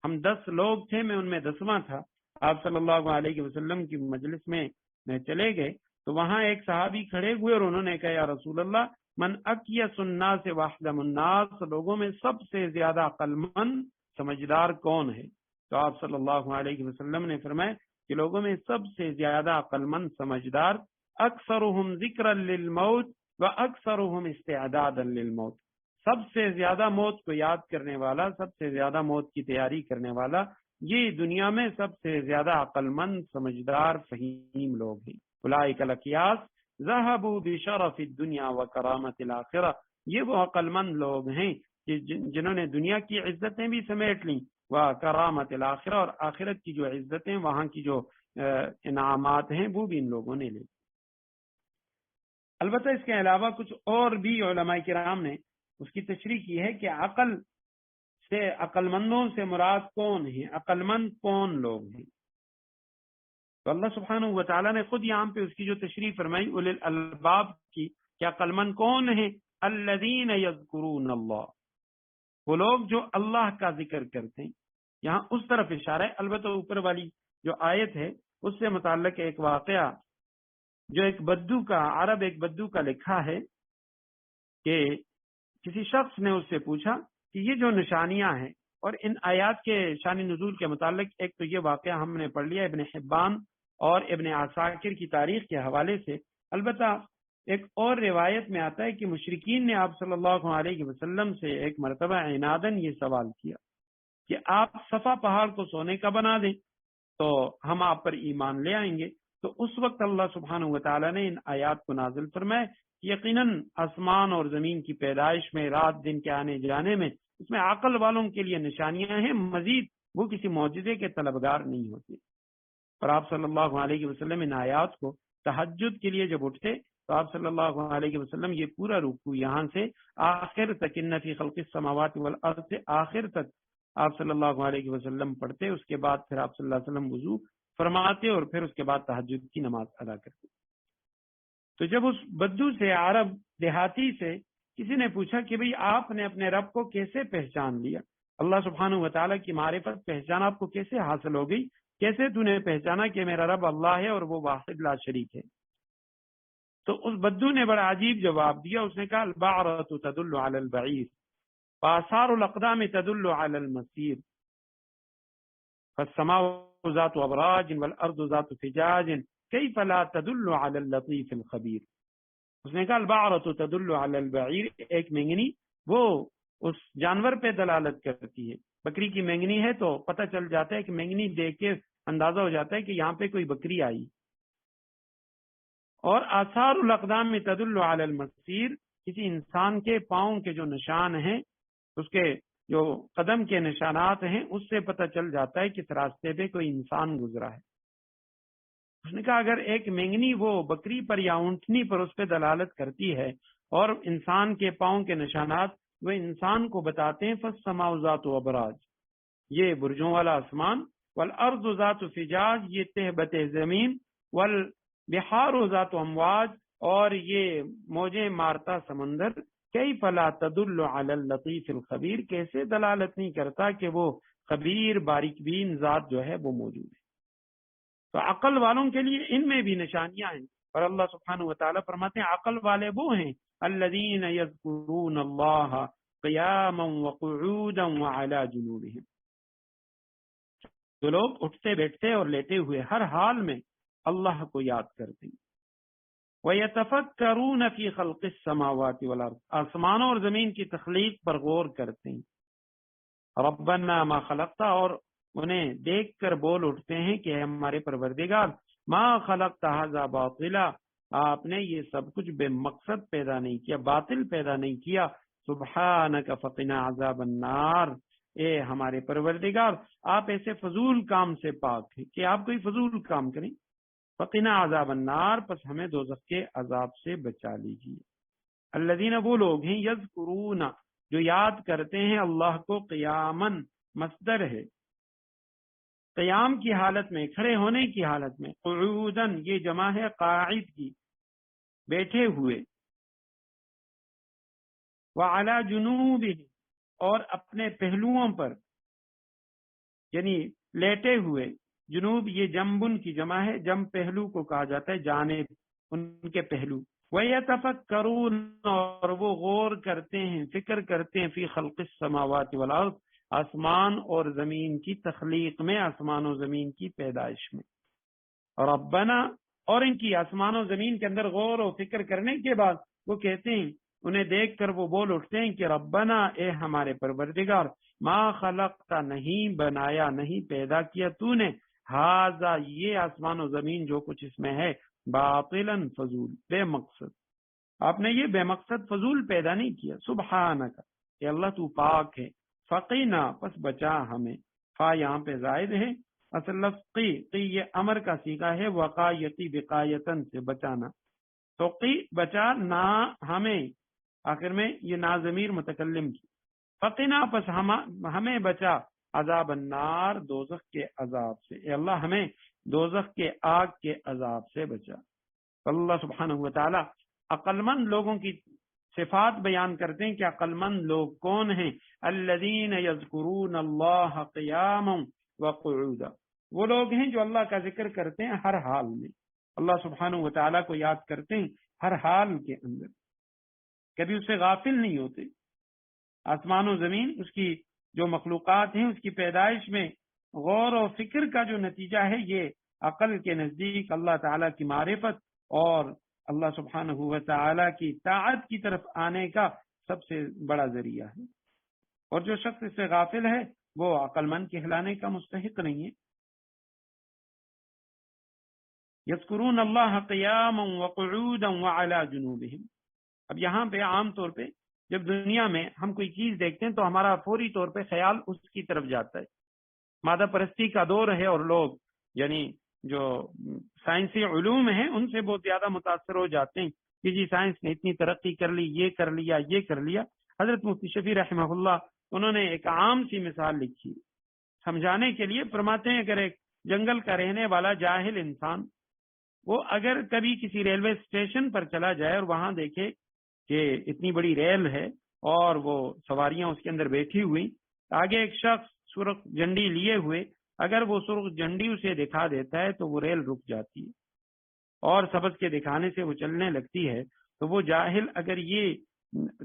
ہم 10 لوگ تھے، میں ان میں 10واں تھا. آپ صلی اللہ علیہ وسلم کی مجلس میں چلے گئے تو وہاں ایک صحابی کھڑے ہوئے اور انہوں نے کہا یا رسول اللہ، من اکیس الناس واحلم الناس، لوگوں میں سب سے زیادہ عقل مند سمجھدار کون ہے؟ تو آپ صلی اللہ علیہ وسلم نے فرمایا کہ لوگوں میں سب سے زیادہ عقل مند سمجھدار اکثرهم ذکرا للموت و اکثرهم استعدادا للموت، سب سے زیادہ موت کو یاد کرنے والا، سب سے زیادہ موت کی تیاری کرنے والا، یہ دنیا میں سب سے زیادہ عقل مند سمجھدار فہیم لوگ ہیں. اولئک الاکیاس ذهبوا بشرف الدنیا وکرامت الاخرہ، یہ وہ عقل مند لوگ ہیں کہ جنہوں نے دنیا کی عزتیں بھی سمیٹ لیں، وکرامت الاخرہ، اور آخرت کی جو عزتیں، وہاں کی جو انعامات ہیں وہ بھی ان لوگوں نے لی. البتہ اس کے علاوہ کچھ اور بھی علماء کرام نے اس کی تشریح کی ہے کہ عقل سے، عقل مندوں سے مراد کون ہیں، عقل مند کون لوگ ہیں. تو اللہ سبحانہ و تعالیٰ نے خود یہاں پہ اس کی جو تشریح فرمائی اولی الالباب کی، کہ عقل مند کون ہیں؟ الذین یذکرون اللہ، وہ لوگ جو اللہ کا ذکر کرتے ہیں. یہاں اس طرف اشارہ ہے. البتہ اوپر والی جو آیت ہے اس سے متعلق ایک واقعہ جو ایک بدو کا، عرب ایک بدو کا لکھا ہے کہ کسی شخص نے اس سے پوچھا کہ یہ جو نشانیاں ہیں، اور ان آیات کے شان نزول کے متعلق ایک تو یہ واقعہ ہم نے پڑھ لیا ابن حبان اور ابن عساکر کی تاریخ کے حوالے سے. البتہ ایک اور روایت میں آتا ہے کہ مشرکین نے آپ صلی اللہ علیہ وسلم سے ایک مرتبہ عنادن یہ سوال کیا کہ آپ صفا پہاڑ کو سونے کا بنا دیں تو ہم آپ پر ایمان لے آئیں گے. تو اس وقت اللہ سبحانہ و تعالیٰ نے ان آیات کو نازل فرمائے، یقیناً آسمان اور زمین کی پیدائش میں، رات دن کے آنے جانے میں، اس میں عقل والوں کے لیے نشانیاں ہیں، مزید وہ کسی معجزے کے طلبگار نہیں ہوتے. اور آپ صلی اللہ علیہ وسلم ان آیات کو تہجد کے لیے جب اٹھتے تو آپ صلی اللہ علیہ وسلم یہ پورا رکوع یہاں سے آخر تک، ان فی خلق السماوات والارض سے آخر تک آپ صلی اللہ علیہ وسلم پڑھتے. اس کے بعد پھر آپ صلی اللہ علیہ وسلم وضو فرماتے اور پھر اس کے بعد تہجد کی نماز ادا کرتے. تو جب اس بدو سے، عرب دیہاتی سے کسی نے پوچھا کہ بھئی آپ نے اپنے رب کو کیسے پہچان لیا، اللہ سبحانہ و تعالیٰ کی معرفت، پہچان آپ کو کیسے حاصل ہو گئی، کیسے تو نے پہچانا کہ میرا رب اللہ ہے اور وہ واحد لا شریک ہے؟ تو اس بدو نے بڑا عجیب جواب دیا. اس نے کہا البعرۃ تدل علی البعیر وآثار الاقدام تدل علی المسیر. فالسماء ذات ابراج والارض ذات فجاج کیف لا تدل علی اللطیف الخبیر. اس نے کہا البعرۃ تدل علی البعیر، ایک مینگنی وہ اس جانور پہ دلالت کرتی ہے. بکری کی مینگنی ہے تو پتہ چل جاتا ہے کہ مینگنی دیکھ کے اندازہ ہو جاتا ہے کہ یہاں پہ کوئی بکری آئی. اور آثار الاقدام میں تدل علی المسیر، کسی انسان کے پاؤں کے جو نشان ہیں، اس کے جو قدم کے نشانات ہیں، اس سے پتہ چل جاتا ہے کہ اس راستے پہ کوئی انسان گزرا ہے. اس نے کہا اگر ایک مینگنی وہ بکری پر یا اونٹنی پر اس پہ دلالت کرتی ہے اور انسان کے پاؤں کے نشانات وہ انسان کو بتاتے ہیں، فالسماء ذات ابراج، یہ برجوں والا آسمان، والارض ذات فجاج، یہ تہبت زمین، والبحار ذات امواج، اور یہ موجیں مارتا سمندر، کیف لا تدل علی اللطیف الخبیر، کیسے دلالت نہیں کرتا کہ وہ خبیر باریک بین ذات جو ہے وہ موجود ہے. تو عقل والوں کے لیے ان میں بھی نشانیاں ہیں. اور اللہ سبحانہ و تعالیٰ فرماتے ہیں عقل والے وہ ہیں الذین یذکرون اللہ قیاما وقعودا وعلی جنوبہم، جو لوگ اٹھتے بیٹھتے اور لیٹے ہوئے ہر حال میں اللہ کو یاد کرتے ہیں. وَيَتَفَكَّرُونَ فِي خَلْقِ السَّمَاوَاتِ وَالْأَرْضِ، آسمانوں اور زمین کی تخلیق پر غور کرتے ہیں. ربنا ما خلقتا، اور انہیں دیکھ کر بول اٹھتے ہیں کہ اے ہمارے پروردگار، ما خلقت ھذا باطلا، آپ نے یہ سب کچھ بے مقصد پیدا نہیں کیا، باطل پیدا نہیں کیا. سبحانک فقنا عذاب النار، اے ہمارے پروردگار آپ ایسے فضول کام سے پاک ہیں کہ آپ کوئی فضول کام کریں. فقنا عذاب النار، پس ہمیں دوزخ کے عذاب سے بچا لیجیے. الذین، وہ لوگ ہیں، یذکرون، جو یاد کرتے ہیں اللہ کو، قیامن مصدر ہے، قیام کی حالت میں، کھڑے ہونے کی حالت میں، قعودن یہ جمع ہے قاعد کی، بیٹھے ہوئے، وعلی جنوبہم، اور اپنے پہلوؤں پر، یعنی لیٹے ہوئے. جنوب یہ جنبن کی جمع ہے، جنب پہلو کو کہا جاتا ہے، جانب، ان کے پہلو. وَيَتَفَكَّرُونَ، اور وہ غور کرتے ہیں، فکر کرتے ہیں، فی خلق السماوات والارض، آسمان اور زمین کی تخلیق میں، آسمان و زمین کی پیدائش میں. ربنا، اور ان کی آسمان و زمین کے اندر غور و فکر کرنے کے بعد وہ کہتے ہیں، انہیں دیکھ کر وہ بول اٹھتے ہیں کہ ربنا، اے ہمارے پروردگار، ما خلقتا، نہیں بنایا، نہیں پیدا کیا تو نے، ھذا یہ آسمان و زمین جو کچھ اس میں ہے، باطلا فضول، بے مقصد، آپ نے یہ بے مقصد فضول پیدا نہیں کیا. سبحانک، اے اللہ تو پاک ہے. فقینا، پس بچا ہمیں. فا یہاں پہ زائد ہے، اصل لفظ قی یہ امر کا صیغہ ہے، وقایتی وقایتن سے بچانا. تو قی بچا، نہ ہمیں، آخر میں یہ نا ضمیر متکلم کی. فقینا، پس ہمیں بچا، عذاب النار، دوزخ کے عذاب سے. اے اللہ ہمیں دوزخ کے آگ کے عذاب سے بچا. اللہ سبحانہ و تعالی عقل مند لوگوں کی صفات بیان کرتے ہیں کہ عقل مند لوگ کون ہیں. الذین یذکرون اللہ قیاما وقعودا، وہ لوگ ہیں جو اللہ کا ذکر کرتے ہیں ہر حال میں، اللہ سبحانہ و تعالیٰ کو یاد کرتے ہیں ہر حال کے اندر، کبھی اس سے غافل نہیں ہوتے. آسمان و زمین، اس کی جو مخلوقات ہیں، اس کی پیدائش میں غور و فکر کا جو نتیجہ ہے، یہ عقل کے نزدیک اللہ تعالیٰ کی معرفت اور اللہ سبحانہ و تعالیٰ کی طاعت کی طرف آنے کا سب سے بڑا ذریعہ ہے. اور جو شخص اس سے غافل ہے وہ عقل مند کہلانے کا مستحق نہیں ہے. یذکرون اللہ قیاما وقعودا وعلی جنوبہم. اب یہاں پہ عام طور پہ جب دنیا میں ہم کوئی چیز دیکھتے ہیں تو ہمارا فوری طور پہ خیال اس کی طرف جاتا ہے. مادہ پرستی کا دور ہے اور لوگ یعنی جو سائنسی علوم ہیں ان سے بہت زیادہ متاثر ہو جاتے ہیں کہ جی سائنس نے اتنی ترقی کر لی، یہ کر لیا، یہ کر لیا. حضرت مفتی شفیع رحمہ اللہ انہوں نے ایک عام سی مثال لکھی سمجھانے کے لیے. فرماتے ہیں اگر ایک جنگل کا رہنے والا جاہل انسان وہ اگر کبھی کسی ریلوے اسٹیشن پر چلا جائے اور وہاں دیکھے کہ اتنی بڑی ریل ہے اور وہ سواریاں اس کے اندر بیٹھی ہوئی، آگے ایک شخص سرخ جھنڈی لیے ہوئے، اگر وہ سرخ جھنڈی اسے دکھا دیتا ہے تو وہ ریل رک جاتی ہے اور سبز کے دکھانے سے وہ چلنے لگتی ہے. تو وہ جاہل اگر یہ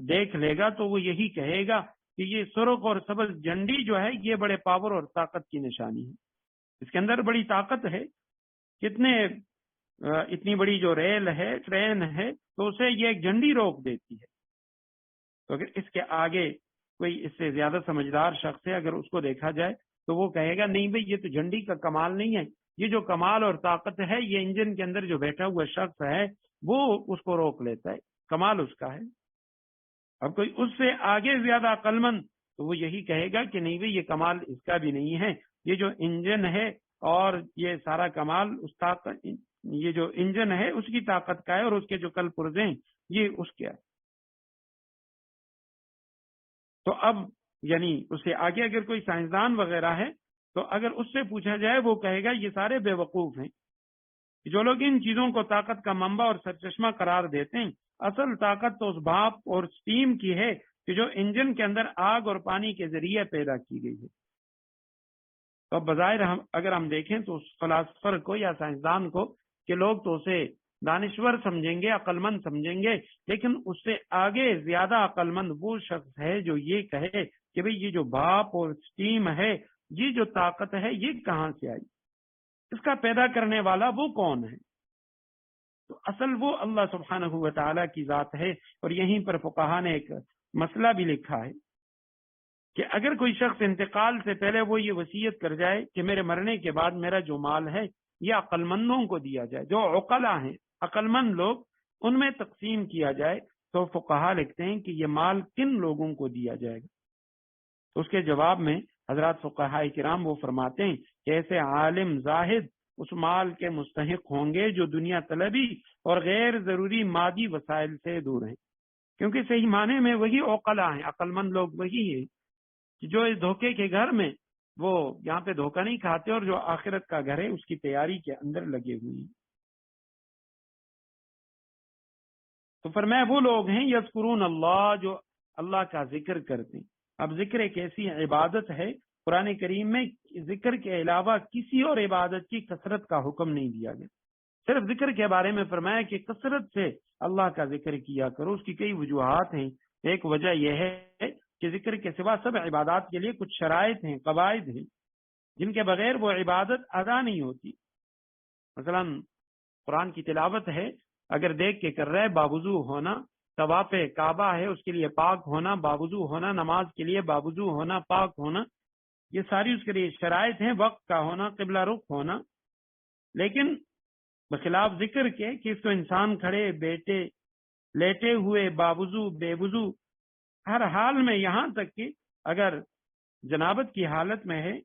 دیکھ لے گا تو وہ یہی کہے گا کہ یہ سرخ اور سبز جھنڈی جو ہے یہ بڑے پاور اور طاقت کی نشانی ہے. اس کے اندر بڑی طاقت ہے، اتنی بڑی جو ریل ہے، ٹرین ہے، تو اسے یہ ایک جھنڈی روک دیتی ہے۔ تو اگر اس کے آگے کوئی اس سے زیادہ سمجھدار شخص ہے، اگر اس کو دیکھا جائے تو وہ کہے گا نہیں بھائی، یہ تو جھنڈی کا کمال نہیں ہے، یہ جو کمال اور طاقت ہے یہ انجن کے اندر جو بیٹھا ہوا شخص ہے وہ اس کو روک لیتا ہے، کمال اس کا ہے۔ اب کوئی اس سے آگے زیادہ عقل مند تو وہ یہی کہے گا کہ نہیں بھائی، یہ کمال اس کا بھی نہیں ہے، یہ جو انجن ہے اور یہ سارا کمال یہ جو انجن ہے اس کی طاقت کا ہے، اور اس کے جو کل پرزے ہیں یہ اس کے ہے۔ تو اب یعنی اس سے آگے اگر کوئی سائنسدان وغیرہ ہے تو اگر اس سے پوچھا جائے وہ کہے گا یہ سارے بے وقوف ہیں، جو لوگ ان چیزوں کو طاقت کا منبع اور سرچشمہ قرار دیتے ہیں، اصل طاقت تو اس بھاپ اور سٹیم کی ہے کہ جو انجن کے اندر آگ اور پانی کے ذریعے پیدا کی گئی ہے۔ تو اب بظاہر اگر ہم دیکھیں تو اس فلاسفر کو یا سائنسدان کو کہ لوگ تو اسے دانشور سمجھیں گے، عقل مند سمجھیں گے، لیکن اس سے آگے زیادہ عقل مند وہ شخص ہے جو یہ کہے کہ بھئی یہ جو بھاپ اور سٹیم ہے، یہ جو طاقت ہے یہ کہاں سے آئی، اس کا پیدا کرنے والا وہ کون ہے؟ تو اصل وہ اللہ سبحانہ و تعالیٰ کی ذات ہے۔ اور یہیں پر فقہا نے ایک مسئلہ بھی لکھا ہے کہ اگر کوئی شخص انتقال سے پہلے وہ یہ وصیت کر جائے کہ میرے مرنے کے بعد میرا جو مال ہے یہ عقل مندوں کو دیا جائے، جو عقلا ہیں، عقل مند لوگ، ان میں تقسیم کیا جائے، تو فقہا لکھتے ہیں کہ یہ مال کن لوگوں کو دیا جائے گا؟ تو اس کے جواب میں حضرات فقہاء کرام وہ فرماتے ہیں کہ ایسے عالم زاہد اس مال کے مستحق ہوں گے جو دنیا طلبی اور غیر ضروری مادی وسائل سے دور ہیں، کیونکہ صحیح معنی میں وہی عقلا ہیں، عقل مند لوگ وہی ہیں جو اس دھوکے کے گھر میں وہ یہاں پہ دھوکہ نہیں کھاتے اور جو آخرت کا گھر ہے اس کی تیاری کے اندر لگے ہوئے ہیں۔ تو فرمایا وہ لوگ ہیں یذکرون اللہ، جو اللہ کا ذکر کرتے ہیں۔ اب ذکر ایک ایسی عبادت ہے، قرآن کریم میں ذکر کے علاوہ کسی اور عبادت کی کثرت کا حکم نہیں دیا گیا، صرف ذکر کے بارے میں فرمایا کہ کثرت سے اللہ کا ذکر کیا کرو۔ اس کی کئی وجوہات ہیں۔ ایک وجہ یہ ہے کہ ذکر کے سوا سب عبادات کے لیے کچھ شرائط ہیں، قواعد ہیں، جن کے بغیر وہ عبادت ادا نہیں ہوتی۔ مثلا قرآن کی تلاوت ہے، اگر دیکھ کے کر رہے باوضو ہونا، طواف کعبہ ہے اس کے لیے پاک ہونا، باوضو ہونا، نماز کے لیے باوضو ہونا، پاک ہونا، یہ ساری اس کے لیے شرائط ہیں، وقت کا ہونا، قبلہ رخ ہونا۔ لیکن بخلاف ذکر کے کہ اس کو انسان کھڑے بیٹھے لیٹے ہوئے باوضو بے وضو ہر حال میں، یہاں تک کہ اگر جنابت کی حالت میں ہے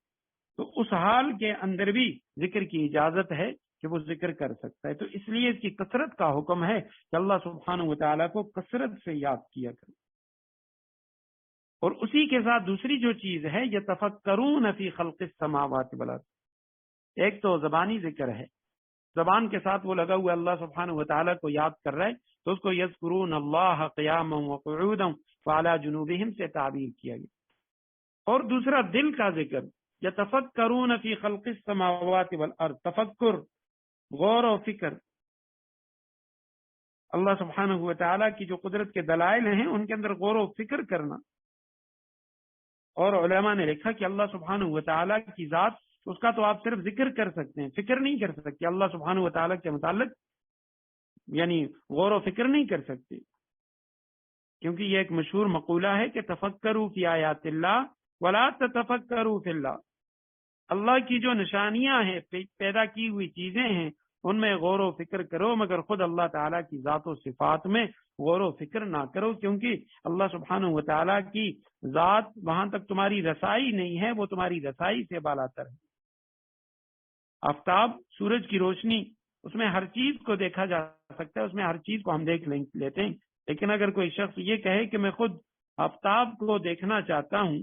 تو اس حال کے اندر بھی ذکر کی اجازت ہے کہ وہ ذکر کر سکتا ہے۔ تو اس لیے اس کی کثرت کا حکم ہے کہ اللہ سبحانہ و تعالیٰ کو کثرت سے یاد کیا کرے۔ اور اسی کے ساتھ دوسری جو چیز ہے، یتفکرون فی خلق السماوات والارض، ایک تو زبانی ذکر ہے، زبان کے ساتھ وہ لگا ہوا اللہ سبحانہ و تعالیٰ کو یاد کر رہا ہے، تو اس کو یذکرون اللہ قیاما وقعودا وعلی جنوبہم سے تعبیر کیا گیا۔ اور دوسرا دل کا ذکر، یتفکرون فی خلق السماوات والارض، تفکر، غور و فکر، اللہ سبحانہ و تعالیٰ کی جو قدرت کے دلائل ہیں ان کے اندر غور و فکر کرنا۔ اور علماء نے لکھا کہ اللہ سبحانہ و تعالیٰ کی ذات، اس کا تو آپ صرف ذکر کر سکتے ہیں، فکر نہیں کر سکتے۔ اللہ سبحانہ و تعالیٰ کے متعلق یعنی غور و فکر نہیں کر سکتے، کیونکہ یہ ایک مشہور مقولہ ہے کہ تفکروا فی آیات اللہ ولا تتفکروا فی اللہ، اللہ کی جو نشانیاں ہیں، پیدا کی ہوئی چیزیں ہیں، ان میں غور و فکر کرو، مگر خود اللہ تعالیٰ کی ذات و صفات میں غور و فکر نہ کرو، کیونکہ اللہ سبحانہ و تعالیٰ کی ذات وہاں تک تمہاری رسائی نہیں ہے، وہ تمہاری رسائی سے بالاتر ہے۔ آفتاب، سورج کی روشنی، اس میں ہر چیز کو دیکھا جا سکتا ہے، اس میں ہر چیز کو ہم دیکھ لیتے ہیں، لیکن اگر کوئی شخص یہ کہے کہ میں خود آفتاب کو دیکھنا چاہتا ہوں،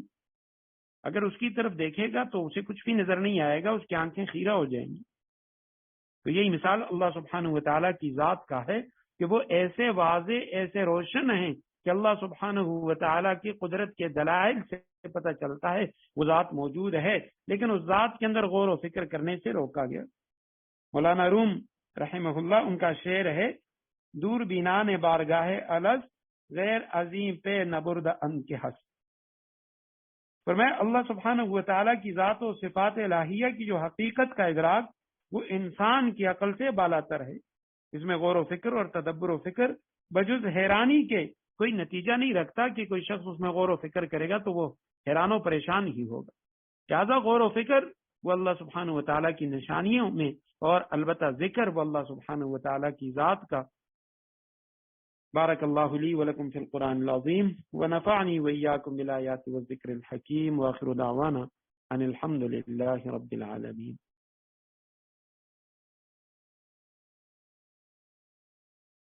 اگر اس کی طرف دیکھے گا تو اسے کچھ بھی نظر نہیں آئے گا، اس کی آنکھیں خیرہ ہو جائیں گی۔ تو یہی مثال اللہ سبحانہ و تعالیٰ کی ذات کا ہے کہ وہ ایسے واضح، ایسے روشن ہیں کہ اللہ سبحانہ و تعالیٰ کی قدرت کے دلائل سے پتہ چلتا ہے وہ ذات موجود ہے، لیکن اس ذات کے اندر غور و فکر کرنے سے روکا گیا۔ مولانا روم رحمہ اللہ، ان کا شعر ہے، دور بینان بارگاہ الز غیر عظیم پہ نبرد ان کے حس۔ فرمایا اللہ سبحانہ و تعالیٰ کی ذات و صفات الہیہ کی جو حقیقت کا ادراک وہ انسان کی عقل سے بالا تر ہے، اس میں غور و فکر اور تدبر و فکر بجز حیرانی کے کوئی نتیجہ نہیں رکھتا کہ کوئی شخص اس میں غور و فکر کرے گا تو وہ حیران و پریشان ہی ہوگا۔ لہٰذا غور و فکر وہ اللہ سبحانہ و تعالیٰ کی نشانیوں میں، اور البتہ ذکر وہ اللہ سبحانہ و تعالیٰ کی ذات کا۔ بارک اللہ لی ولکم فی القرآن العظیم ونفعنی وإیاکم بالآیات والذکر الحکیم، وآخر دعوانا ان الحمد للہ رب العالمین۔